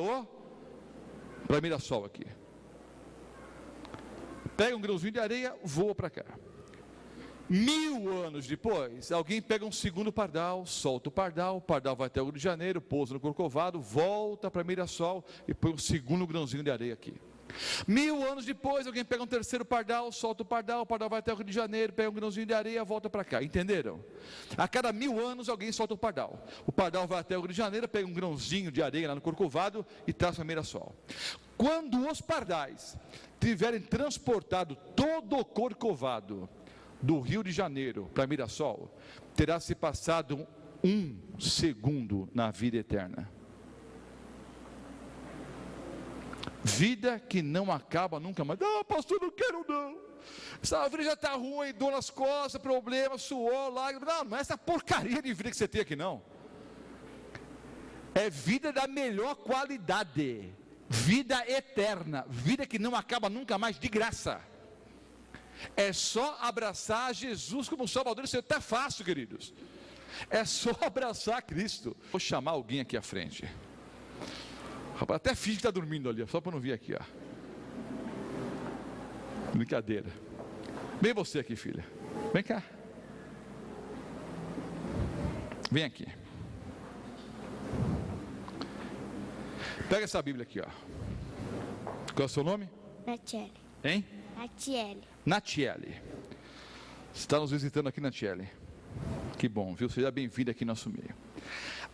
Mirassol aqui. Pega um grãozinho de areia, voa para cá. 1000 anos depois, alguém pega um segundo pardal, solta o pardal vai até o Rio de Janeiro, pousa no Corcovado, volta para Mirassol e põe um segundo grãozinho de areia aqui. 1000 anos depois, alguém pega um terceiro pardal, solta o pardal vai até o Rio de Janeiro, pega um grãozinho de areia, volta para cá. Entenderam? A cada 1000 anos alguém solta o pardal vai até o Rio de Janeiro, pega um grãozinho de areia lá no Corcovado e traz para Mirassol. Quando os pardais tiverem transportado todo o Corcovado do Rio de Janeiro para Mirassol, terá se passado 1 segundo na vida eterna. Vida que não acaba nunca mais. Não, pastor, não quero não. Essa vida já está ruim, dor nas costas, problema, suor, lágrimas. Não é essa porcaria de vida que você tem aqui não. É vida da melhor qualidade. Vida eterna. Vida que não acaba nunca mais, de graça. É só abraçar Jesus como Salvador. Isso está fácil, queridos. É só abraçar Cristo. Vou chamar alguém aqui à frente. Rapaz, até finge que está dormindo ali, só para não vir aqui, ó. Brincadeira. Vem você aqui, filha. Vem cá. Vem aqui. Pega essa Bíblia aqui, ó. Qual é o seu nome? Natiele. Hein? Natiele. Natiele. Você está nos visitando aqui, Natiele. Que bom, viu? Seja bem-vinda aqui no nosso meio.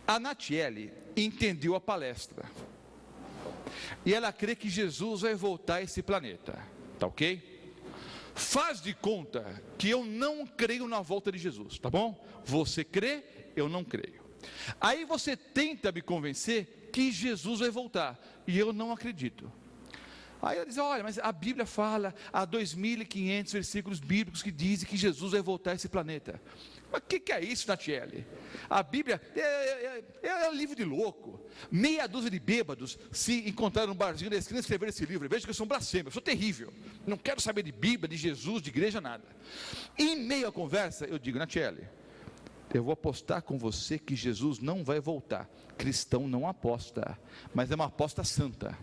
A Natiele entendeu a palestra. E ela crê que Jesus vai voltar a esse planeta. Tá ok? Faz de conta que eu não creio na volta de Jesus, tá bom? Você crê, eu não creio. Aí você tenta me convencer que Jesus vai voltar, e eu não acredito. Aí ela diz, olha, mas a Bíblia fala, há 2.500 versículos bíblicos que dizem que Jesus vai voltar a esse planeta. Mas o que é isso, Natiele? A Bíblia é um livro de louco. Meia dúzia de bêbados se encontraram no barzinho da esquina e escreveram esse livro. Veja que eu sou um blasfemo, eu sou terrível. Não quero saber de Bíblia, de Jesus, de igreja, nada. Em meio à conversa, eu digo, Natiele, eu vou apostar com você que Jesus não vai voltar. Cristão não aposta, mas é uma aposta santa.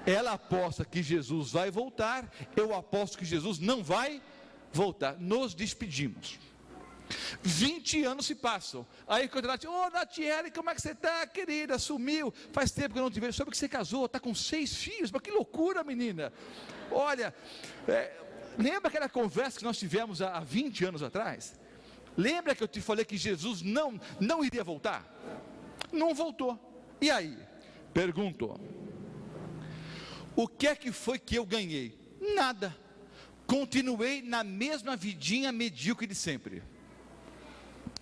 Ela aposta que Jesus vai voltar, eu aposto que Jesus não vai voltar. Nos despedimos. 20 anos se passam. Aí quando ela diz, Natiele, como é que você está, querida? Sumiu, faz tempo que eu não te vejo. Soube que você casou, está com 6 filhos, mas que loucura, menina. Olha, lembra aquela conversa que nós tivemos há 20 anos atrás? Lembra que eu te falei que Jesus não iria voltar? Não voltou. E aí? Pergunto, o que é que foi que eu ganhei? Nada. Continuei na mesma vidinha medíocre de sempre.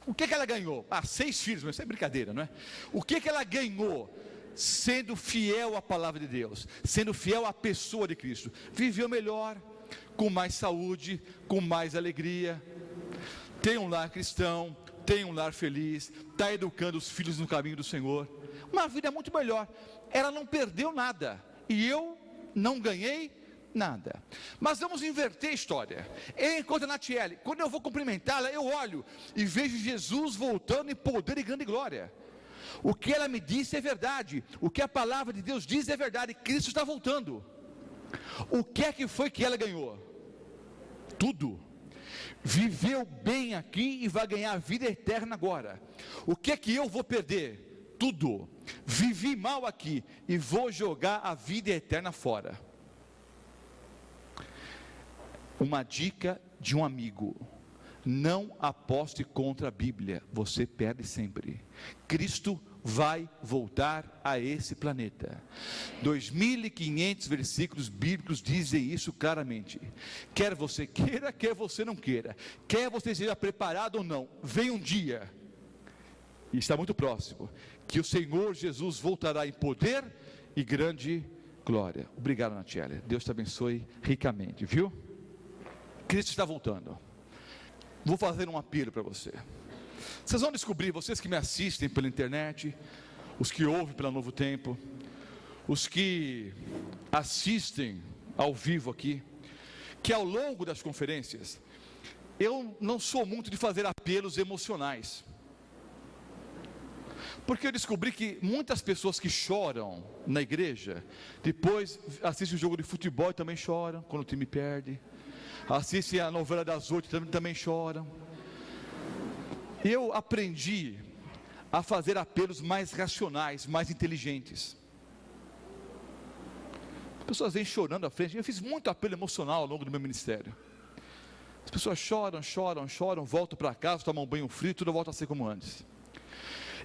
O que ela ganhou? 6 filhos, mas isso é brincadeira, não é? O que ela ganhou? Sendo fiel à palavra de Deus, sendo fiel à pessoa de Cristo. Viveu melhor, com mais saúde, com mais alegria. Tem um lar cristão, tem um lar feliz, está educando os filhos no caminho do Senhor. Uma vida muito melhor. Ela não perdeu nada, e eu não ganhei nada. Mas vamos inverter a história. Eu encontro a Natiele, quando eu vou cumprimentá-la, eu olho e vejo Jesus voltando em poder e grande glória. O que ela me disse é verdade, o que a palavra de Deus diz é verdade, Cristo está voltando. O que é que foi que ela ganhou? Tudo. Viveu bem aqui e vai ganhar a vida eterna agora. O que é que eu vou perder? Tudo. Vivi mal aqui e vou jogar a vida eterna fora. Uma dica de um amigo: não aposte contra a Bíblia, você perde sempre. Cristo vai voltar a esse planeta. 2.500 versículos bíblicos dizem isso claramente. Quer você queira, quer você não queira, quer você esteja preparado ou não, vem um dia, e está muito próximo, que o Senhor Jesus voltará em poder e grande glória. Obrigado, Natiele, Deus te abençoe ricamente, viu? Cristo está voltando. Vou fazer um apelo para você. Vocês vão descobrir, vocês que me assistem pela internet, os que ouvem pela Novo Tempo, os que assistem ao vivo aqui, que ao longo das conferências, eu não sou muito de fazer apelos emocionais, porque eu descobri que muitas pessoas que choram na igreja, depois assistem o jogo de futebol e também choram, quando o time perde, assistem a novela das 8 e também choram. Eu aprendi a fazer apelos mais racionais, mais inteligentes. As pessoas vêm chorando à frente. Eu fiz muito apelo emocional ao longo do meu ministério. As pessoas choram, voltam para casa, tomam um banho frio, tudo volta a ser como antes.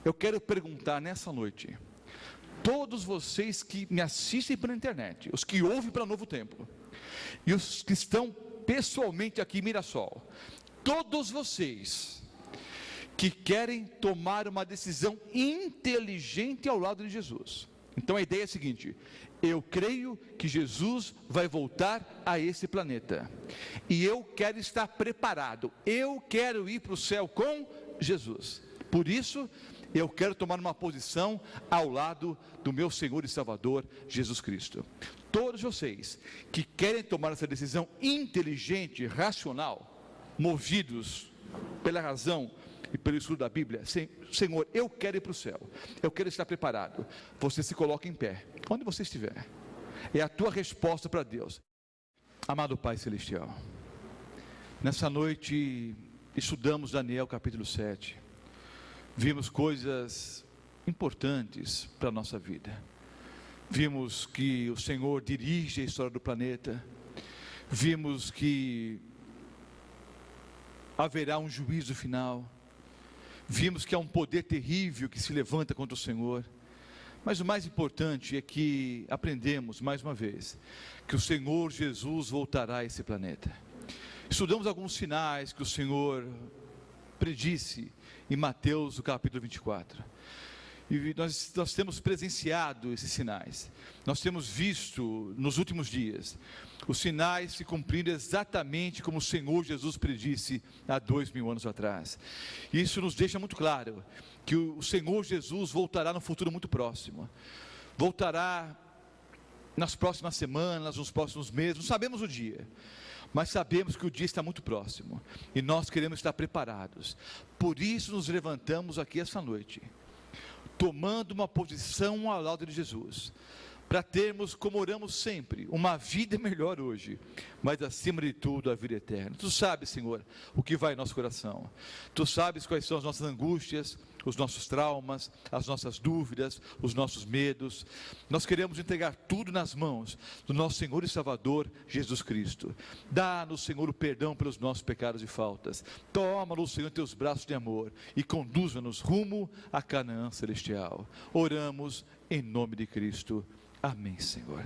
Eu quero perguntar nessa noite, todos vocês que me assistem pela internet, os que ouvem pela Novo Tempo, e os que estão pessoalmente aqui em Mirassol, todos vocês que querem tomar uma decisão inteligente ao lado de Jesus. Então a ideia é a seguinte: eu creio que Jesus vai voltar a esse planeta, e eu quero estar preparado, eu quero ir para o céu com Jesus. Por isso, eu quero tomar uma posição ao lado do meu Senhor e Salvador, Jesus Cristo. Todos vocês que querem tomar essa decisão inteligente, racional, movidos pela razão e pelo estudo da Bíblia, Senhor, eu quero ir para o céu, eu quero estar preparado. Você se coloca em pé, onde você estiver. É a tua resposta para Deus. Amado Pai Celestial, nessa noite estudamos Daniel capítulo 7, vimos coisas importantes para a nossa vida. Vimos que o Senhor dirige a história do planeta, vimos que haverá um juízo final, vimos que há um poder terrível que se levanta contra o Senhor, mas o mais importante é que aprendemos mais uma vez que o Senhor Jesus voltará a esse planeta. Estudamos alguns sinais que o Senhor predisse em Mateus, no capítulo 24, E nós temos presenciado esses sinais. Nós temos visto nos últimos dias os sinais se cumprindo exatamente como o Senhor Jesus predisse há 2000 anos atrás. Isso nos deixa muito claro que o Senhor Jesus voltará no futuro muito próximo. Voltará nas próximas semanas, nos próximos meses, não sabemos o dia, mas sabemos que o dia está muito próximo e nós queremos estar preparados. Por isso nos levantamos aqui essa noite, tomando uma posição ao lado de Jesus, para termos, como oramos sempre, uma vida melhor hoje, mas acima de tudo a vida eterna. Tu sabes, Senhor, o que vai em nosso coração. Tu sabes quais são as nossas angústias, os nossos traumas, as nossas dúvidas, os nossos medos. Nós queremos entregar tudo nas mãos do nosso Senhor e Salvador Jesus Cristo. Dá-nos, Senhor, o perdão pelos nossos pecados e faltas. Toma-nos, Senhor, em teus braços de amor e conduza-nos rumo a Canaã celestial. Oramos em nome de Cristo. Amém, Senhor.